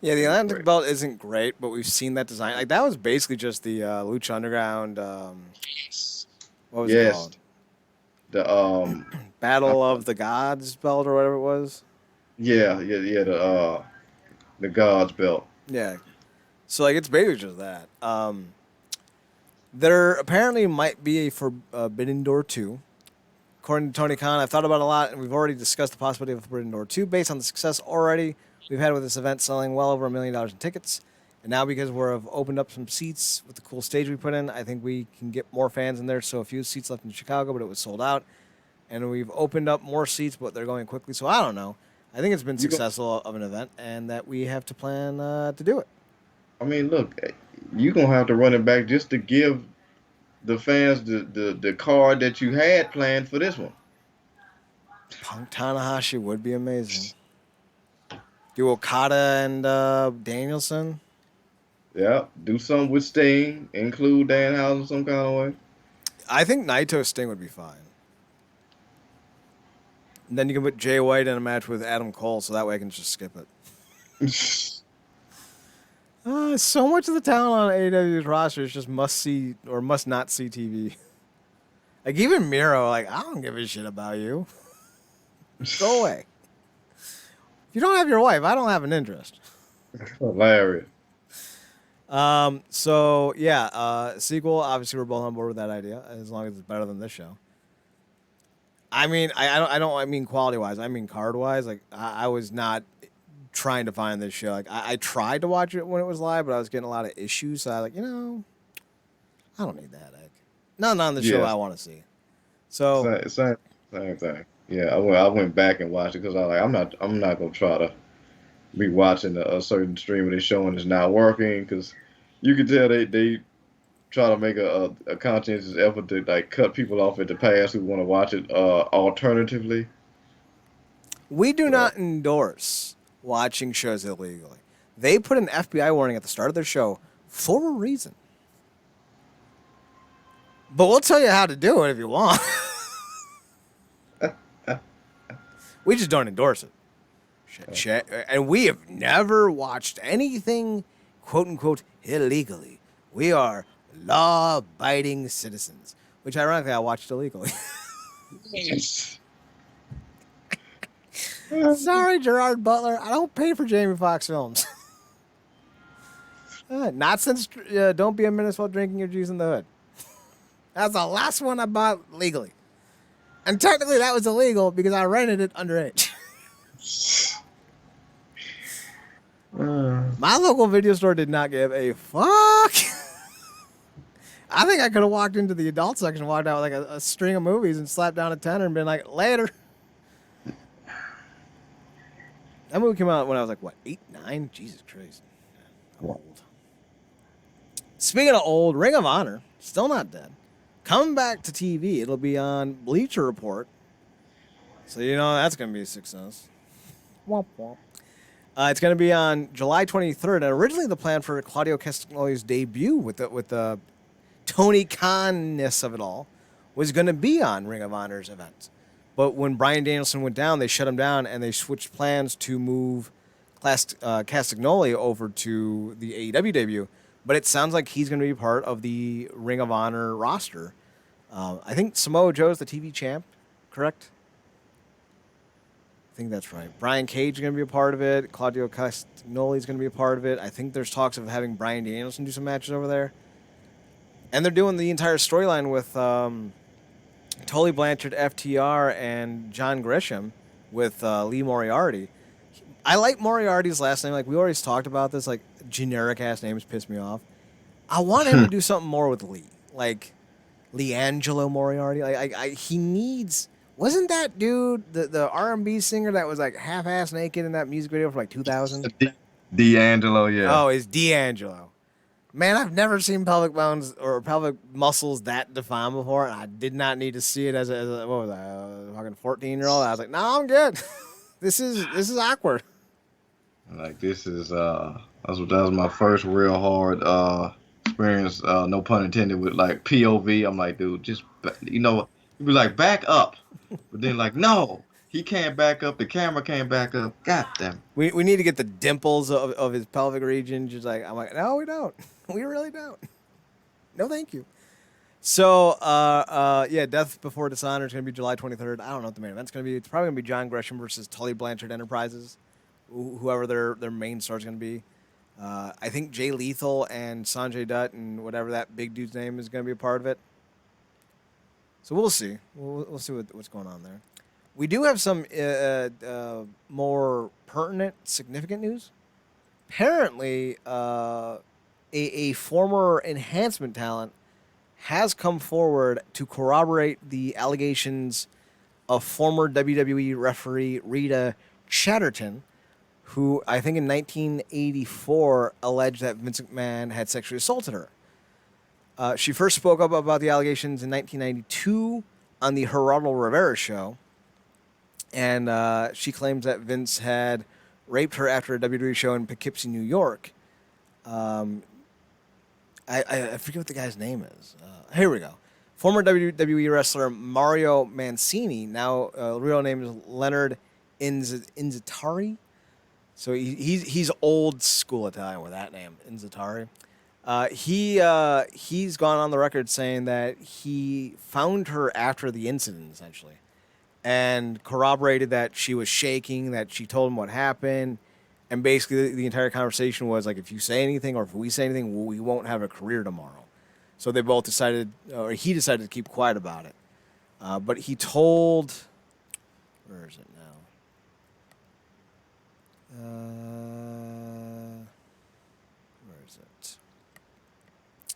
Yeah, the It's Atlantic great. belt isn't great, but we've seen that design. Like that was basically just the Lucha Underground. What was it Yes, called? the I, Battle of the Gods belt or whatever it was. yeah, the God's belt. Yeah. So like it's basically just that. There apparently might be a Forbidden Door 2. According to Tony Khan, I've thought about it a lot, and we've already discussed the possibility of Forbidden Door 2 based on the success already we've had with this event selling well over $1 million in tickets. And now because we've opened up some seats with the cool stage we put in, I think we can get more fans in there. So a few seats left in Chicago, but it was sold out. And we've opened up more seats, but they're going quickly. So I don't know. I think it's been You go, successful of an event, and that we have to plan to do it. I mean, look, you gonna have to run it back just to give the fans the card that you had planned for this one. Punk Tanahashi would be amazing. Do Okada and Danielson. Yeah, do something with Sting, include Danhausen some kind of way. I think Naito Sting would be fine. And then you can put Jay White in a match with Adam Cole, so that way I can just skip it. So much of the talent on AEW's roster is just must see or must not see TV. Like even Miro, like I don't give a shit about you. Go away. If you don't have your wife, I don't have an interest. Hilarious. So yeah, sequel. Obviously, we're both on board with that idea, as long as it's better than this show. I mean, I mean quality wise. I mean card wise. Like I was not trying to find this show. Like I tried to watch it when it was live, but I was getting a lot of issues. So I was like, I don't need that. Like, not on the show Yeah, I want to see. So same thing. Yeah, I went back and watched it because I'm not gonna try to be watching a certain stream and it's showing it's not working because you can tell they try to make a conscientious effort to like cut people off at the pass who want to watch it alternatively. we do So not endorse watching shows illegally. They put an FBI warning at the start of their show for a reason. But we'll tell you how to do it if you want. We just don't endorse it. And we have never watched anything, quote unquote, illegally. We are law abiding citizens, which ironically I watched illegally. Sorry, Gerard Butler. I don't pay for Jamie Foxx films. Not since Don't Be a Menace While Drinking Your Juice in the Hood. That's the last one I bought legally. And technically that was illegal because I rented it underage. My local video store did not give a fuck. I think I could have walked into the adult section, walked out with like a string of movies and slapped down a tenner and been like, later. That movie came out when I was like, what, 8, 9? Jesus Christ. I'm old. Speaking of old, Ring of Honor, still not dead. Coming back to TV. It'll be on Bleacher Report. So you know that's going to be a success. Womp womp. It's going to be on July 23rd. And originally the plan for Claudio Castagnoli's debut with the Tony Khan-ness of it all was going to be on Ring of Honor's event. But when Bryan Danielson went down, they shut him down and they switched plans to move Castagnoli over to the AEW debut, But it sounds like he's going to be part of the Ring of Honor roster. I think Samoa Joe is the TV champ, correct? I think that's right. Brian Cage is going to be a part of it. Claudio Castagnoli is going to be a part of it. I think there's talks of having Bryan Danielson do some matches over there. And they're doing the entire storyline with Tully Blanchard, FTR, and John Grisham with Lee Moriarty. I like Moriarty's last name. Like, we always talked about this. Like, generic-ass names piss me off. I want him to do something more with Lee. Like, Leangelo Moriarty. He needs... Wasn't that dude the R&B singer that was like half-ass naked in that music video from like 2000? D'Angelo, yeah. Oh, it's D'Angelo. Man, I've never seen pelvic bones or pelvic muscles that defined before, and I did not need to see it as a what was I, a fucking 14-year-old. I was like, no, I'm good. This is awkward. Like that was my first real hard experience. No pun intended with like POV. I'm like, dude, just you be like back up. But then, like, no, he can't back up. The camera can't back up. God damn. We need to get the dimples of his pelvic region. Just like I'm like, no, we don't. We really don't. No, thank you. So, yeah, Death Before Dishonor is going to be July 23rd. I don't know what the main event's going to be. It's probably going to be John Gresham versus Tully Blanchard Enterprises, whoever their main star is going to be. I think Jay Lethal and Sanjay Dutt and whatever that big dude's name is going to be a part of it. So we'll see. We'll see what's going on there. We do have some more pertinent, significant news. Apparently, a former enhancement talent has come forward to corroborate the allegations of former WWE referee Rita Chatterton, who I think in 1984 alleged that Vince McMahon had sexually assaulted her. She first spoke up about the allegations in 1992 on the Geraldo Rivera show, and she claims that Vince had raped her after a WWE show in Poughkeepsie, New York. I forget what the guy's name is. Here we go. Former WWE wrestler Mario Mancini, now real name is Leonard Inzitari. So he's old school Italian with that name, Inzitari. He's gone on the record saying that he found her after the incident, essentially, and corroborated that she was shaking, that she told him what happened, and basically the entire conversation was like, if you say anything or if we say anything, we won't have a career tomorrow. So they both decided, or he decided to keep quiet about it. But he told, where is it now?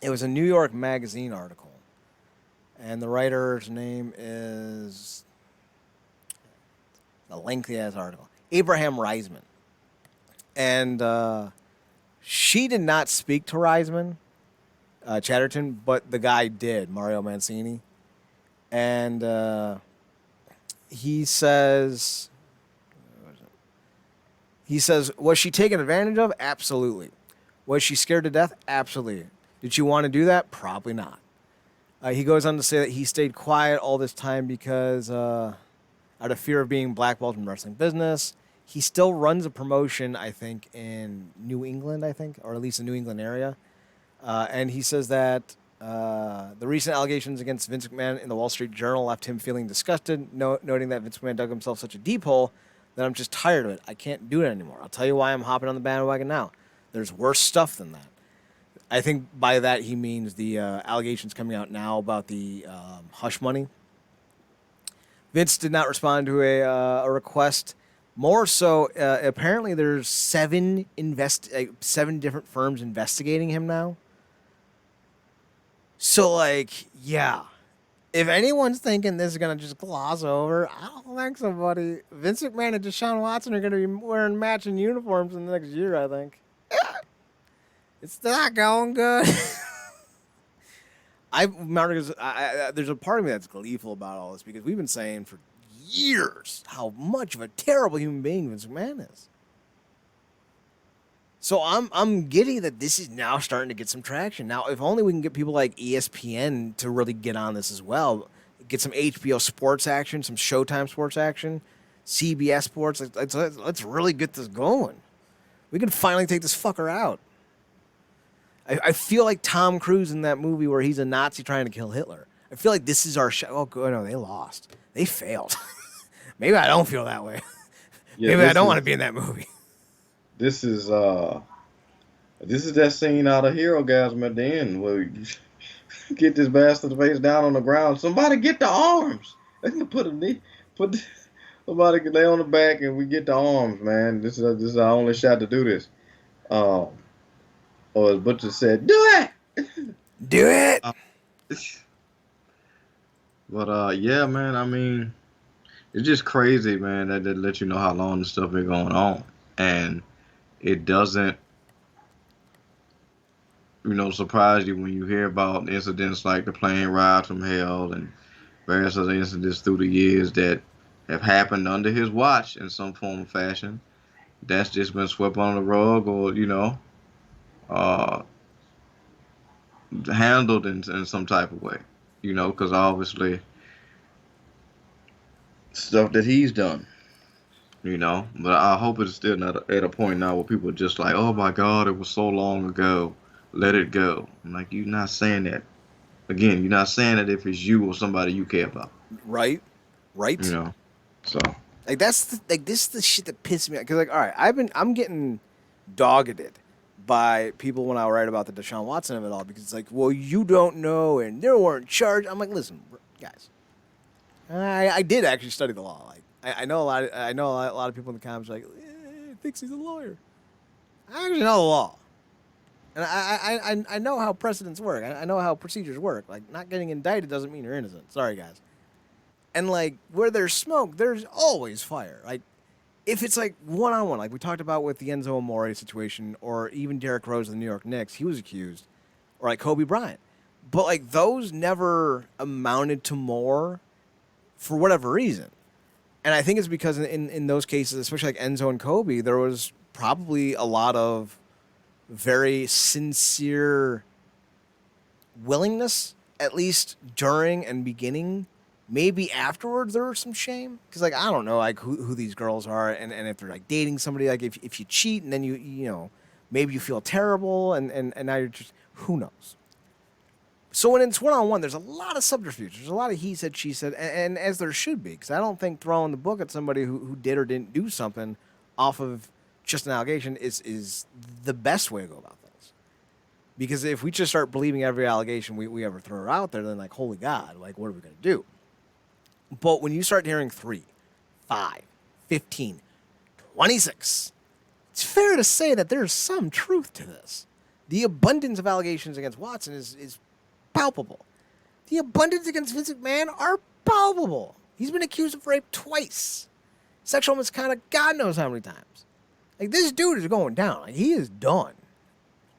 It was a New York Magazine article, and the writer's name is a lengthy-ass article, Abraham Reisman. And she did not speak to Reisman, Chatterton, but the guy did, Mario Mancini. And he says, was she taken advantage of? Absolutely. Was she scared to death? Absolutely. Did she want to do that? Probably not. He goes on to say that he stayed quiet all this time because out of fear of being blackballed from wrestling business. He still runs a promotion, I think, in New England, or at least the New England area. And he says that the recent allegations against Vince McMahon in the Wall Street Journal left him feeling disgusted, noting that Vince McMahon dug himself such a deep hole that I'm just tired of it. I can't do it anymore. I'll tell you why I'm hopping on the bandwagon now. There's worse stuff than that. I think by that he means the allegations coming out now about the hush money. Vince did not respond to a request. More so, apparently there's seven different firms investigating him now. So, like, yeah. If anyone's thinking this is going to just gloss over, I don't think so, buddy. Vince McMahon and Deshaun Watson are going to be wearing matching uniforms in the next year, I think. It's not going good. There's a part of me that's gleeful about all this because we've been saying for years how much of a terrible human being Vince McMahon is. So I'm giddy that this is now starting to get some traction. Now, if only we can get people like ESPN to really get on this as well. Get some HBO sports action, some Showtime sports action, CBS sports. Let's really get this going. We can finally take this fucker out. I feel like Tom Cruise in that movie where he's a Nazi trying to kill Hitler. I feel like this is our show. Oh, good. No, they lost. They failed. Maybe I don't feel that way. Yeah, Maybe I don't want to be in that movie. this is uh this is that scene out of Hero Gasm at the end where you get this bastard face down on the ground. Somebody get the arms. They can put a knee, put somebody lay on the back, and we get the arms, man. This is our only shot to do this. Um, or as Butcher said, do it. Do it. Uh, but yeah, man. I mean, it's just crazy, man. That let you know how long this stuff been going on, and it doesn't, surprise you when you hear about incidents like the plane ride from hell and various other incidents through the years that have happened under his watch in some form or fashion. That's just been swept under the rug, or uh, handled in some type of way. Because obviously stuff that he's done. But I hope it's still not at a point now where people are just like, oh my God, it was so long ago, let it go. I'm like, you're not saying that. Again, you're not saying that if it's you or somebody you care about. Right. So Like this is the shit that pisses me off. Cause like, all right, I'm getting dogged by people when I write about the Deshaun Watson of it all because it's like, well, you don't know, and they weren't charged. I'm like, listen, guys, I did actually study the law. Like, I know a lot. I know a lot of people in the comments are like, thinks he's a lawyer. I actually know the law, and I know how precedents work. I know how procedures work. Like, not getting indicted doesn't mean you're innocent. Sorry, guys. And like, where there's smoke, there's always fire. Like, if it's like one-on-one, like we talked about with the Enzo Amore situation, or even Derrick Rose of the New York Knicks, he was accused, or like Kobe Bryant. But like, those never amounted to more for whatever reason. And I think it's because in those cases, especially like Enzo and Kobe, there was probably a lot of very sincere willingness, at least during and beginning. Maybe afterwards there was some shame. Because, like, I don't know, like, who these girls are and if they're, like, dating somebody. Like, if you cheat and then maybe you feel terrible and now you're just, who knows? So when it's one-on-one, there's a lot of subterfuge. There's a lot of he said, she said, and as there should be. Because I don't think throwing the book at somebody who did or didn't do something off of just an allegation is the best way to go about things. Because if we just start believing every allegation we ever throw out there, then, like, holy God, like, what are we going to do? But when you start hearing 3, 5, 15, 26, it's fair to say that there's some truth to this. The abundance of allegations against Watson is palpable. The abundance against Vince McMahon are palpable. He's been accused of rape twice. Sexual misconduct, God knows how many times. Like, this dude is going down. Like, he is done.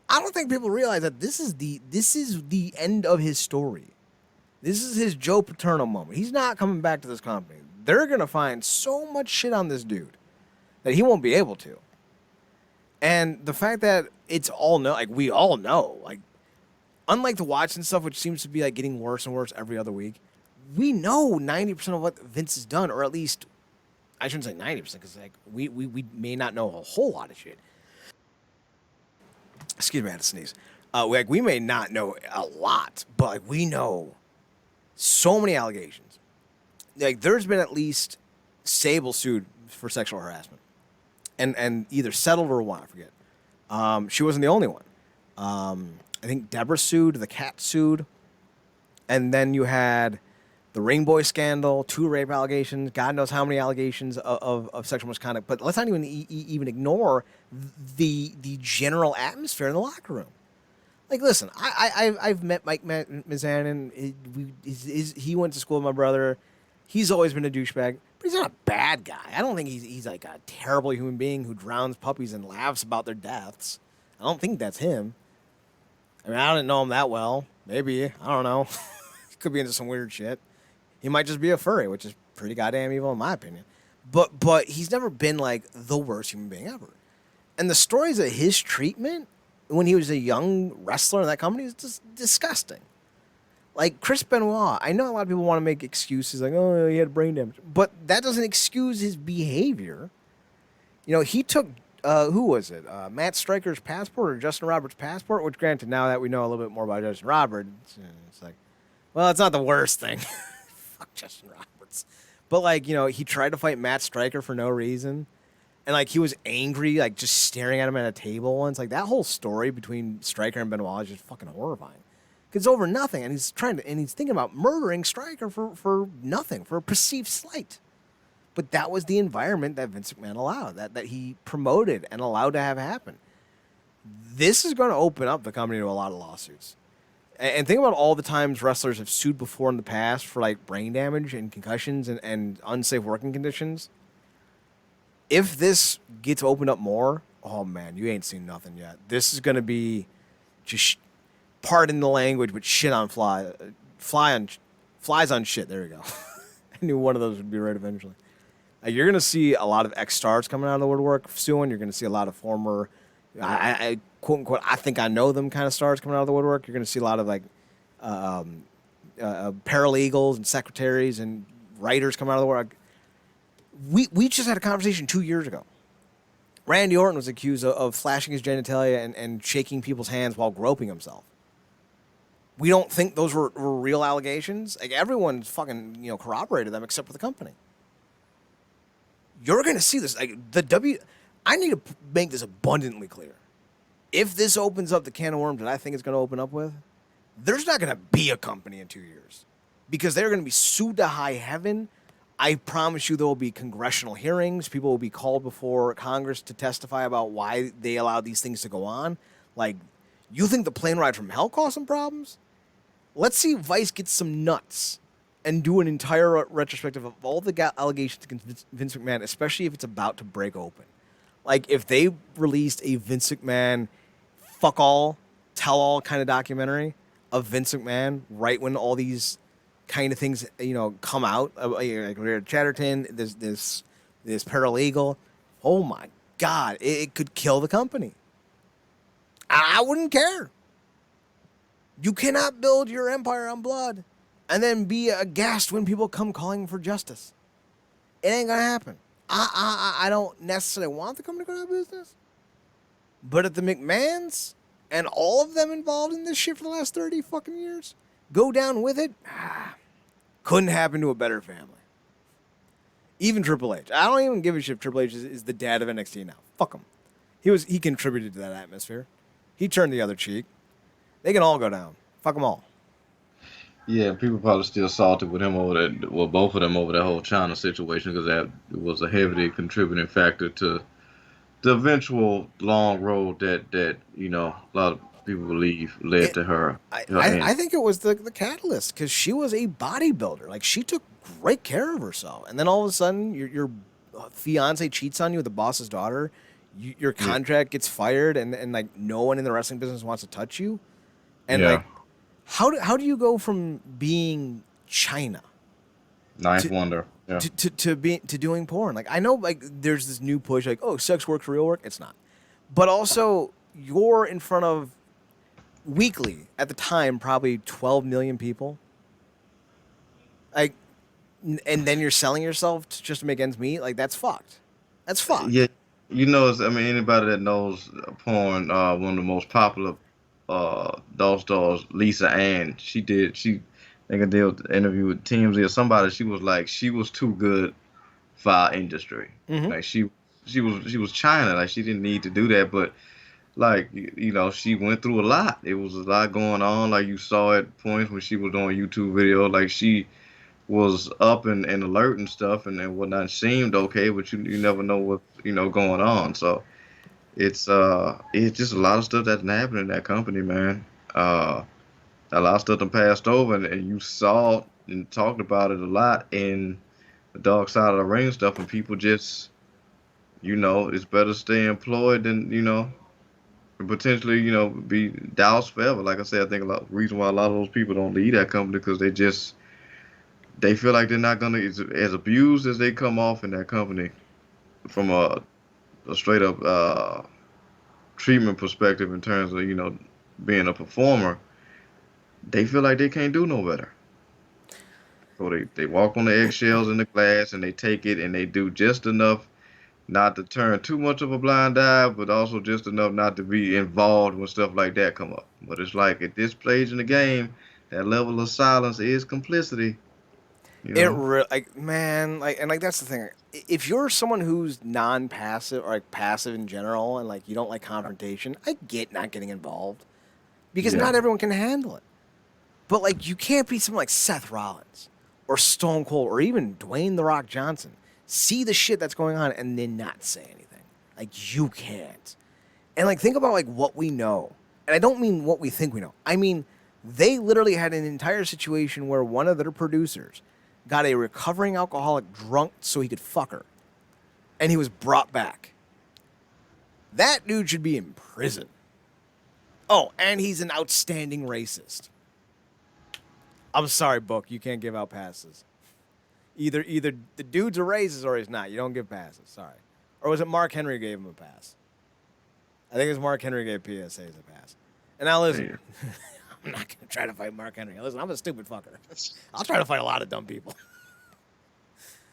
I don't think people realize that this is the end of his story. This is his Joe Paterno moment. He's not coming back to this company. They're going to find so much shit on this dude that he won't be able to. And the fact that it's all like we all know, like, unlike the Watson stuff, which seems to be like getting worse and worse every other week, we know 90% of what Vince has done, or at least I shouldn't say 90% because like we may not know a whole lot of shit. Excuse me, I had to sneeze. We may not know a lot, but like we know so many allegations. Like, there's been at least Sable sued for sexual harassment, and either settled or won. I forget. She wasn't the only one. I think Deborah sued. The Cat sued, and then you had the Ring Boy scandal, 2 rape allegations. God knows how many allegations of sexual misconduct. But let's not even ignore the general atmosphere in the locker room. Like, listen, I've met Mike Mizanin. He went to school with my brother. He's always been a douchebag, but he's not a bad guy. I don't think he's like a terrible human being who drowns puppies and laughs about their deaths. I don't think that's him. I mean, I didn't know him that well. Maybe. I don't know. He could be into some weird shit. He might just be a furry, which is pretty goddamn evil in my opinion. But he's never been like the worst human being ever. And the stories of his treatment when he was a young wrestler in that company is just disgusting. Like Chris Benoit, I know a lot of people want to make excuses like, oh, he had brain damage. But that doesn't excuse his behavior. He took who was it? Matt Stryker's passport or Justin Roberts' passport? Which, granted, now that we know a little bit more about Justin Roberts, it's like, well, it's not the worst thing. Fuck Justin Roberts. But like, he tried to fight Matt Stryker for no reason. And like he was angry, like just staring at him at a table once. Like that whole story between Stryker and Benoit is just fucking horrifying. Cause it's over nothing, and he's thinking about murdering Stryker for nothing, for a perceived slight. But that was the environment that Vince McMahon allowed, that he promoted and allowed to have happen. This is going to open up the company to a lot of lawsuits. And think about all the times wrestlers have sued before in the past for like brain damage and concussions and unsafe working conditions. If this gets opened up more, oh man, you ain't seen nothing yet. This is going to be just, pardon the language, but shit on flies on shit. There we go. I knew one of those would be right eventually. You're going to see a lot of ex-stars coming out of the woodwork soon. You're going to see a lot of former, I quote unquote, I think I know them kind of stars coming out of the woodwork. You're going to see a lot of like paralegals and secretaries and writers coming out of the woodwork. We just had a conversation 2 years ago. Randy Orton was accused of flashing his genitalia and shaking people's hands while groping himself. We don't think those were real allegations. Like everyone's fucking corroborated them except for the company. You're gonna see this. Like I need to make this abundantly clear. If this opens up the can of worms that I think it's gonna open up with, there's not gonna be a company in 2 years because they're gonna be sued to high heaven. I promise you there will be congressional hearings. People will be called before Congress to testify about why they allowed these things to go on. Like, you think the plane ride from hell caused some problems? Let's see if Vice gets some nuts and do an entire retrospective of all the allegations against Vince McMahon, especially if it's about to break open. Like, if they released a Vince McMahon fuck all, tell all kind of documentary of Vince McMahon right when all these kind of things, come out, like Chatterton, this paralegal, oh my God, it could kill the company. I wouldn't care. You cannot build your empire on blood and then be aghast when people come calling for justice. It ain't gonna happen. I don't necessarily want the company to go out of business, but if the McMahons and all of them involved in this shit for the last 30 fucking years go down with it, couldn't happen to a better family. Even Triple H. I don't even give a shit if Triple H is the dad of NXT now. Fuck him. He contributed to that atmosphere. He turned the other cheek. They can all go down. Fuck them all. Yeah, people probably still salted with him over that. Well, both of them over that whole China situation because that was a heavily contributing factor to the eventual long road that a lot of people believe led to her. I think it was the catalyst because she was a bodybuilder. Like she took great care of herself, and then all of a sudden your fiance cheats on you with the boss's daughter. Your contract gets fired, and like no one in the wrestling business wants to touch you. And like, how do you go from being China, ninth wonder, to doing porn? Like I know like there's this new push like, oh, sex work's real work. It's not, but also you're in front of weekly at the time probably 12 million people. Like, and then you're selling yourself just to make ends meet. Like that's fucked. That's fucked. Yeah, anybody that knows porn, one of the most popular doll stars, Lisa Ann, I think I did an interview with TMZ or somebody. She was like, she was too good for our industry. Mm-hmm. Like she was China. Like she didn't need to do that, but like she went through a lot. It was a lot going on. Like you saw at points when she was doing YouTube videos, like she was up and alert and stuff and whatnot. Seemed okay, but you never know what's going on. So it's just a lot of stuff that's happening in that company, man. A lot of stuff that passed over, and you saw and talked about it a lot in the dark side of the ring stuff, and people just, it's better to stay employed than, potentially, be doused forever. Like I said, I think reason why a lot of those people don't leave that company because they feel like they're not gonna, as abused as they come off in that company from a straight up treatment perspective in terms of being a performer, they feel like they can't do no better. So they walk on the eggshells in the glass and they take it and they do just enough not to turn too much of a blind eye, but also just enough not to be involved when stuff like that come up. But it's like at this stage in the game, that level of silence is complicity. You It know? like man, like and like that's the thing. If you're someone who's non-passive or like passive in general, and like you don't like confrontation, I get not getting involved because Yeah. not everyone can handle it. But like you can't be someone like Seth Rollins or Stone Cold or even Dwayne the Rock Johnson. See the shit that's going on and then not say anything. Like you can't. And like think about like what we know. And I don't mean what we think we know. I mean they literally had an entire situation where one of their producers got a recovering alcoholic drunk so he could fuck her. And he was brought back. That dude should be in prison. Oh, and he's an outstanding racist. I'm sorry, Book. You can't give out passes. Either the dude's a racist or he's not. You don't give passes. Sorry. Or was it Mark Henry gave him a pass? I think it was Mark Henry gave PSAs a pass. And now listen, I'm not going to try to fight Mark Henry. Listen, I'm a stupid fucker. I'll try to fight a lot of dumb people.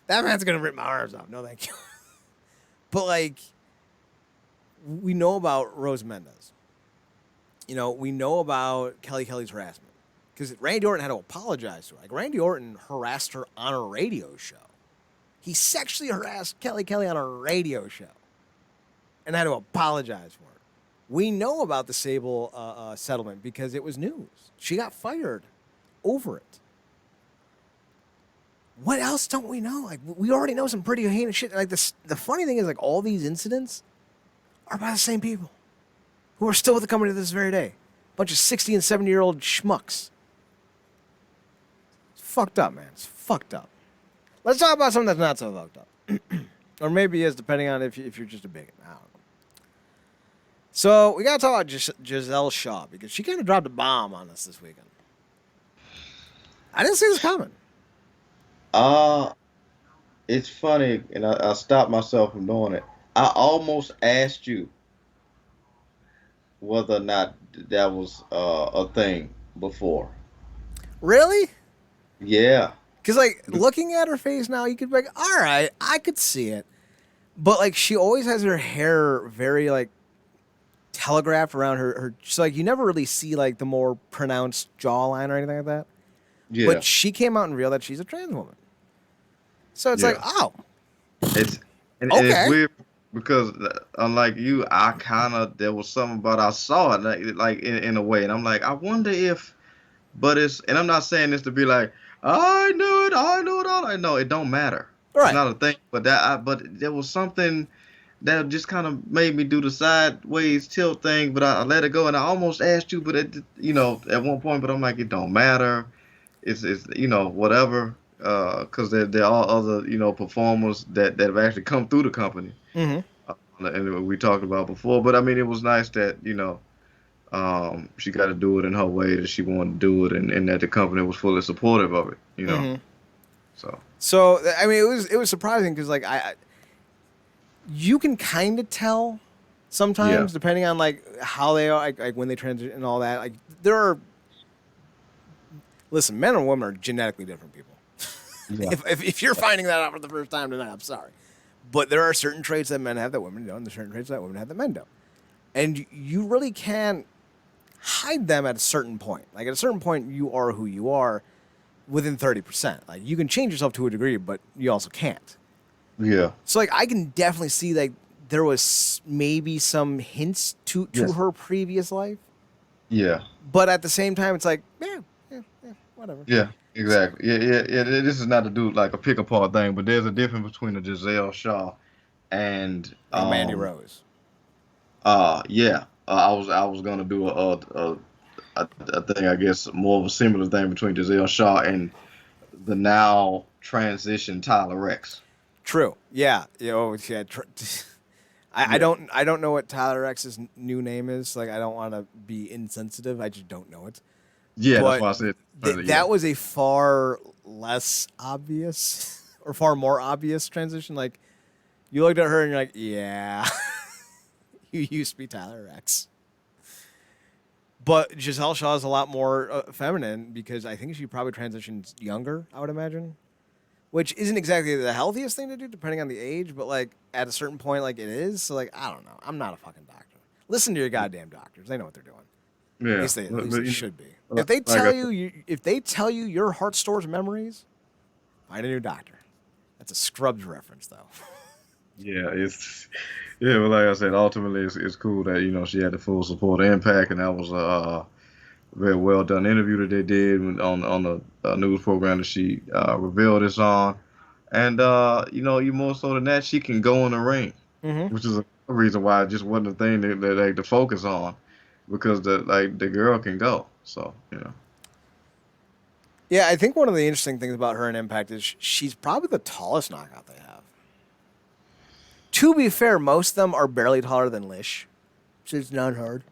That man's going to rip my arms off. No, thank you. But, like, we know about Rose Mendez. You know, we know about Kelly's harassment. Because Randy Orton had to apologize to her. Like, Randy Orton harassed her on a radio show. He sexually harassed Kelly on a radio show. And had to apologize for it. We know about the Sable settlement because it was news. She got fired over it. What else don't we know? Like, we already know some pretty heinous shit. Like, the funny thing is, like, all these incidents are by the same people who are still with the company to this very day. Bunch of 60 and 70-year-old schmucks. It's fucked up, man. It's fucked up. Let's talk about something that's not so fucked up. Or maybe is, depending on if you're just a bigot. I don't know. So, we got to talk about Giselle Shaw because she kind of dropped a bomb on us this weekend. I didn't see this coming. Uh, it's funny, and I stopped myself from doing it. I almost asked you whether or not that was a thing before. Really? Yeah. Because, like, looking at her face now, you could be like, all right, I could see it. But, like, she always has her hair very, like, telegraphed around her. So, like, you never really see, like, the more pronounced jawline or anything like that. Yeah. But she came out and revealed that she's a trans woman. So it's Yeah. like, oh, It's and okay. it's weird because unlike you, I kind of there was something about I saw it like in a way, and I'm like, I wonder if, but it's and I'm not saying this to be like I knew it all. I know it don't matter. Right. It's not a thing, but but there was something that just kind of made me do the sideways tilt thing, but I let it go, and I almost asked you, but at one point, but I'm like, it don't matter. It's whatever. Because there are other performers that have actually come through the company, and we talked about before. But I mean, it was nice that she got to do it in her way that she wanted to do it, and that the company was fully supportive of it. So I mean, it was surprising because like you can kind of tell sometimes depending on like how they are, like when they transition and all that. Like there are, listen, men and women are genetically different people. Yeah. If you're finding that out for the first time tonight, I'm sorry. But there are certain traits that men have that women don't, and there's certain traits that women have that men don't. And you really can't hide them at a certain point. Like, at a certain point, you are who you are within 30%. Like, you can change yourself to a degree, but you also can't. Yeah. So, like, I can definitely see, like, there was maybe some hints to her previous life. Yeah. But at the same time, it's like, yeah, whatever. Yeah. Exactly. Yeah. This is not to do like a pick apart thing, but there's a difference between a Giselle Shaw and Mandy Rose. Yeah. I was gonna do a thing, I guess, more of a similar thing between Giselle Shaw and the now transition Tyler Rex. True. Yeah. I don't know what Tyler Rex's new name is. Like, I don't want to be insensitive. I just don't know it. Yeah, but that's why I said that was a far less obvious or far more obvious transition. Like, you looked at her and you're like, yeah, you used to be Tyler Rex. But Giselle Shaw is a lot more feminine because I think she probably transitioned younger, I would imagine. which isn't exactly the healthiest thing to do, depending on the age. But like at a certain point, like it is. So like I don't know. I'm not a fucking doctor. Listen to your goddamn doctors. They know what they're doing. At Yeah, least they but should be. If they like I tell if they tell you your heart stores memories, find a new doctor. That's a Scrubs reference, though. Yeah, but like I said, ultimately it's cool that she had the full support of Impact, and that was a very well done interview that they did on the news program that she revealed this on, and even more so than that, she can go in the ring, Mm-hmm. which is a reason why it just wasn't a thing that like to focus on, because the girl can go, so Yeah, I think one of the interesting things about her in Impact is she's probably the tallest knockout they have. To be fair, most of them are barely taller than Lish, so it's not hard.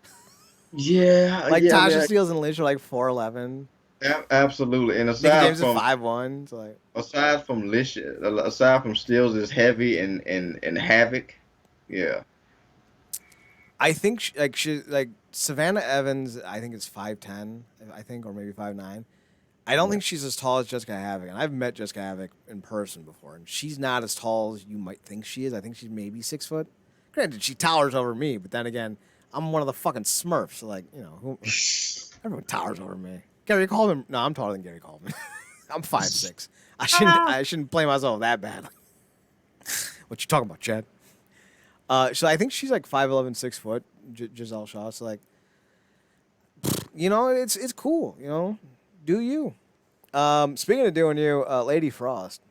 Yeah, Like yeah, Tasha man, Steelz and Lish are like 4'11". absolutely. And Mickey James is 5'1". So like, aside from Stills is heavy and Havoc. Yeah. I think like Savannah Evans. I think is 5'10". I think, or maybe 5'9". I don't Yeah. think she's as tall as Jessica Havoc, and I've met Jessica Havoc in person before, and she's not as tall as you might think she is. I think she's maybe 6 foot. Granted, she towers over me, but then again, I'm one of the fucking Smurfs. So like, everyone towers over me. Gary Coleman. No, I'm taller than Gary Coleman. I'm 5'6". I shouldn't play myself that badly. What you talking about, Chad? So I think she's like 5'11", 6 foot. Giselle Shaw. So like, it's cool. Do you? Speaking of doing you, Lady Frost.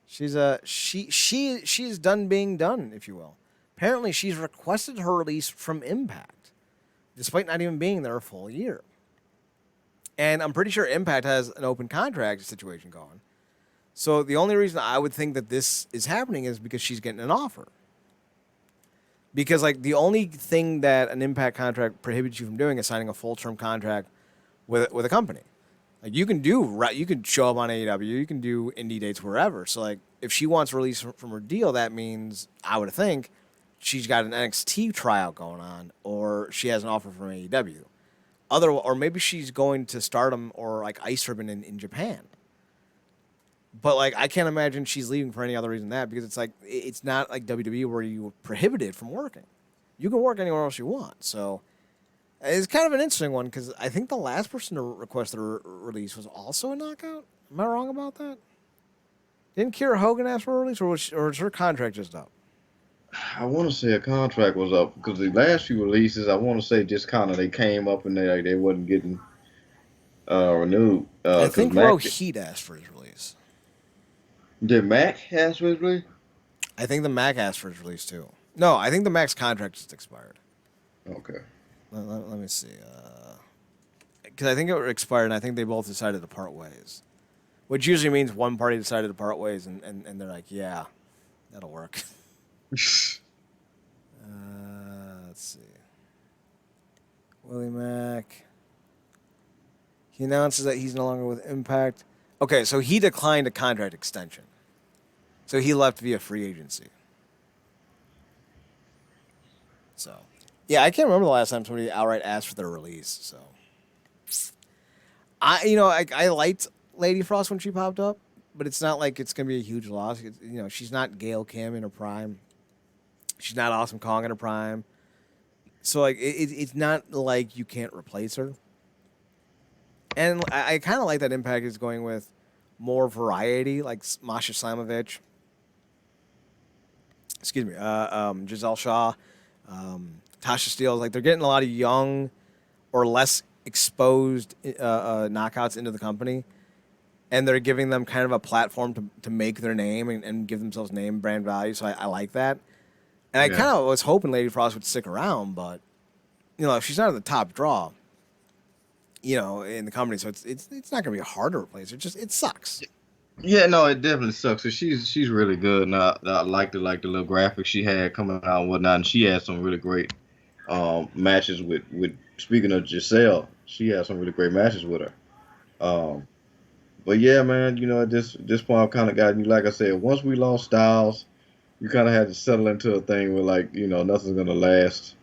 She's done being done, if you will. Apparently, she's requested her release from Impact, despite not even being there a full year. And I'm pretty sure Impact has an open contract situation going. So the only reason I would think that this is happening is because she's getting an offer. Because like the only thing that an Impact contract prohibits you from doing is signing a full term contract with a company. Like you can show up on AEW, you can do indie dates wherever. So like if she wants release from her deal, that means I would think she's got an NXT tryout going on, or she has an offer from AEW. Or maybe she's going to Stardom or like Ice Ribbon in Japan. But like I can't imagine she's leaving for any other reason than that, because it's like it's not like WWE where you prohibited from working. You can work anywhere else you want. So it's kind of an interesting one, because I think the last person to request the release was also a knockout. Am I wrong about that? Didn't Kira Hogan ask for a release, or was her contract just up? I want to say a contract was up because the last few releases, I want to say just kind of they came up and they wasn't getting renewed. I Because think Rohit asked for his release. did Mac has his release? I think the Mac asked for his release too. No, I think the Mac's contract just expired. Okay. Let me see. Because I think it expired, and I think they both decided to part ways. Which usually means one party decided to part ways, and they're like, yeah, that'll work. Let's see. Willie Mack. He announces that he's no longer with Impact. Okay, so he declined a contract extension. So he left via free agency. So, yeah, I can't remember the last time somebody outright asked for their release. So, I liked Lady Frost when she popped up, but it's not like it's gonna be a huge loss. She's not Gail Kim in her prime. She's not Awesome Kong in her prime. So like, it's not like you can't replace her. And I kind of like that Impact is going with more variety, like Masha Slamovich. Excuse me, Giselle Shaw, Tasha Steele. Like they're getting a lot of young or less exposed knockouts into the company, and they're giving them kind of a platform to make their name and give themselves name brand value. So I like that. And I Yeah. kind of was hoping Lady Frost would stick around, but if she's not the top draw, in the company, so it's not gonna be hard to replace her. It sucks. Yeah, no, it definitely sucks. 'Cause she's really good, and I like the little graphics she had coming out and whatnot. And she had some really great matches with. Speaking of Giselle, she had some really great matches with her. Um, but yeah, man, at this point, I've kind of gotten you. Like I said, once we lost Styles, you kind of had to settle into a thing where like nothing's gonna last.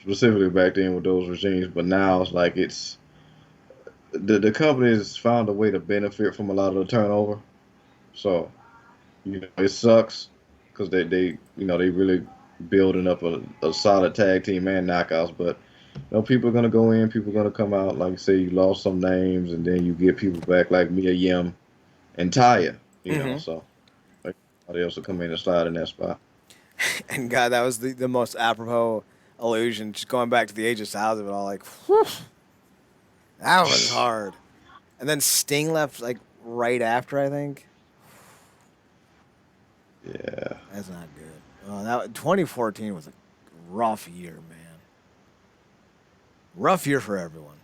Specifically back then with those regimes, but now it's like the company has found a way to benefit from a lot of the turnover. So it sucks because they really building up a solid tag team and knockouts. But people are gonna go in, people are gonna come out. Like you say, you lost some names, and then you get people back like Mia Yim and Taya. Mm-hmm. So like somebody else will come in and slide in that spot. And God, that was the most apropos allusion. Just going back to the Age of Styles of it all, like, whew, that was hard. And then Sting left like right after, I think. Yeah. That's not good. Oh, that 2014 was a rough year, man. Rough year for everyone.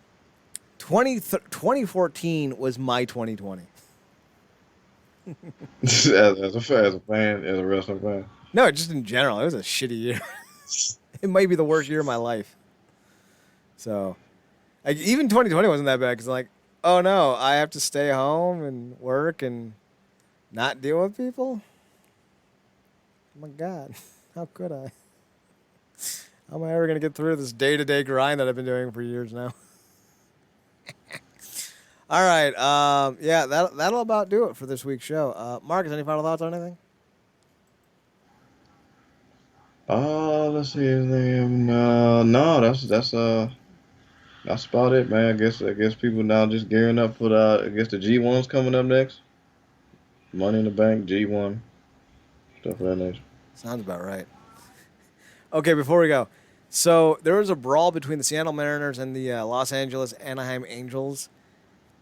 2014 was my 2020. as a fan, as a wrestling fan. No, just in general, it was a shitty year. It might be the worst year of my life. So, like, even 2020 wasn't that bad because, like, oh no, I have to stay home and work and not deal with people. Oh my God, how could I? How am I ever gonna get through this day-to-day grind that I've been doing for years now? All right, yeah, that'll about do it for this week's show. Marcus, any final thoughts on anything? Let's see his name. No, that's about it, man. I guess people now just gearing up for I guess the G1's coming up next. Money in the Bank, G1, stuff of that nature. Sounds about right. Okay, before we go, so there was a brawl between the Seattle Mariners and the Los Angeles Anaheim Angels,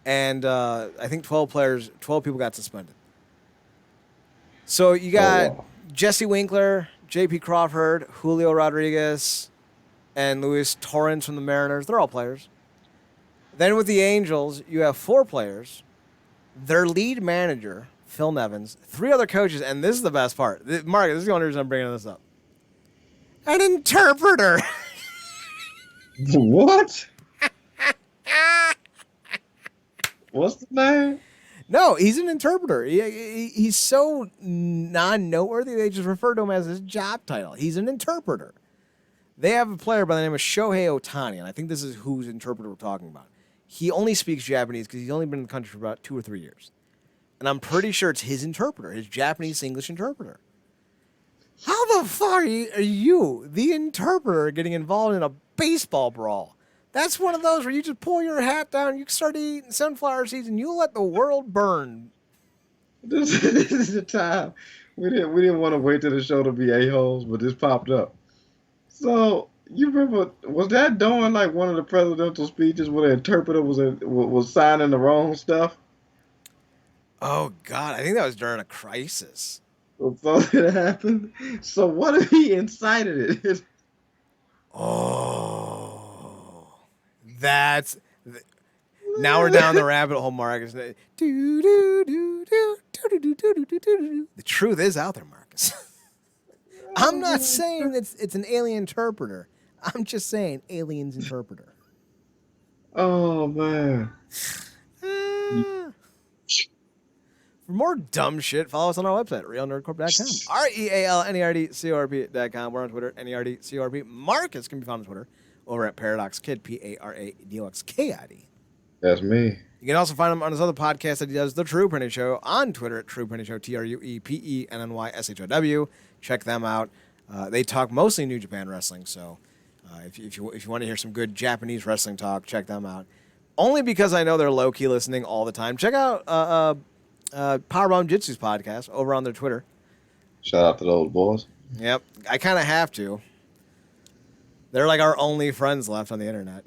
and I think 12 people got suspended. So you Oh got wow. Jesse Winkler, J.P. Crawford, Julio Rodriguez, and Luis Torrens from the Mariners. They're all players. Then with the Angels, you have 4 players, their lead manager, Phil Nevins, 3 other coaches, and this is the best part. Mark, this is the only reason I'm bringing this up. An interpreter. What? What's the name? No, he's an interpreter. He's so non-noteworthy, they just refer to him as his job title. He's an interpreter. They have a player by the name of Shohei Ohtani, and I think this is whose interpreter we're talking about. He only speaks Japanese because he's only been in the country for about 2 or 3 years. And I'm pretty sure it's his interpreter, his Japanese-English interpreter. How the fuck are you, the interpreter, getting involved in a baseball brawl? That's one of those where you just pull your hat down, you start eating sunflower seeds, and you let the world burn. This is the time we didn't want to wait till the show to be a-holes, but this popped up. So you remember, was that during like one of the presidential speeches where the interpreter was signing the wrong stuff? Oh, God, I think that was during a crisis. So it happened. So what if he incited it? Oh, that's... Now we're down the rabbit hole, Marcus. The truth is out there, Marcus. I'm not saying it's an alien interpreter. I'm just saying aliens interpreter. Oh man. For more dumb shit, follow us on our website, realnerdcorp.com. RealNerdCorp.com. We're on Twitter, NERDCORP. Marcus can be found on Twitter over at ParadoxKid, ParadoxKid. That's me. You can also find him on his other podcast that he does, The True Penny Show, on Twitter at True Penny Show, TruePennyShow. Check them out. They talk mostly New Japan wrestling, so if you want to hear some good Japanese wrestling talk, check them out. Only because I know they're low-key listening all the time. Check out Powerbomb Jitsu's podcast over on their Twitter. Shout out to those boys. Yep, I kind of have to. They're like our only friends left on the internet.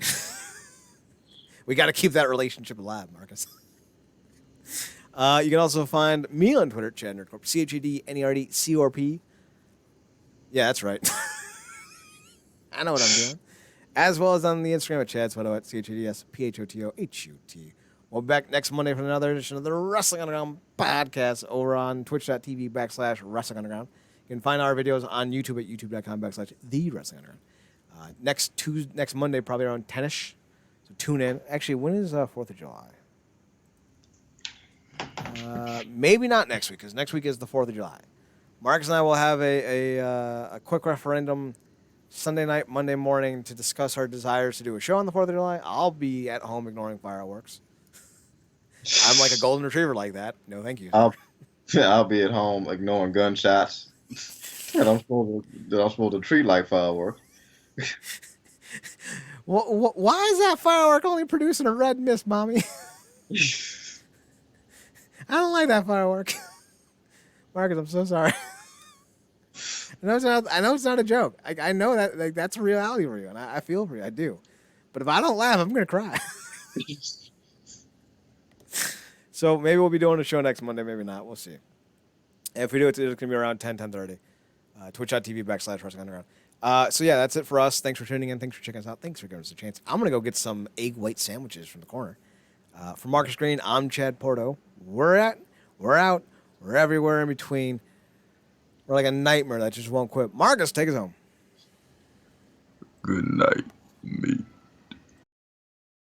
We got to keep that relationship alive, Marcus. You can also find me on Twitter, Chad Nerdcorp, ChadNerdCorp. Yeah, that's right. I know what I'm doing. As well as on the Instagram at Chad Sweato at ChadSphotohut. We'll be back next Monday for another edition of the Wrestling Underground podcast over on twitch.tv/Wrestling Underground. You can find our videos on YouTube at youtube.com/The Wrestling Underground. Next Monday, probably around 10ish. So tune in. Actually, when is 4th of July? Maybe not next week, because next week is the 4th of July. Marcus and I will have a quick referendum Sunday night, Monday morning to discuss our desires to do a show on the 4th of July. I'll be at home ignoring fireworks. I'm like a golden retriever like that. No, thank you. I'll be at home ignoring gunshots that I'm supposed to treat like fireworks. Why is that firework only producing a red mist, mommy? I don't like that firework. Marcus, I'm so sorry. I know it's not a joke. I know that like that's a reality for you, and I feel for you. I do. But if I don't laugh, I'm gonna cry. So maybe we'll be doing a show next Monday. Maybe not. We'll see. If we do, it's going to be around 10:30. Twitch.tv/Wrestling Underground. So yeah, that's it for us. Thanks for tuning in. Thanks for checking us out. Thanks for giving us a chance. I'm gonna go get some egg white sandwiches from the corner. For Marcus Green, I'm Chad Porto. We're out. We're everywhere in between. We're like a nightmare that just won't quit. Marcus, take us home. Good night, me.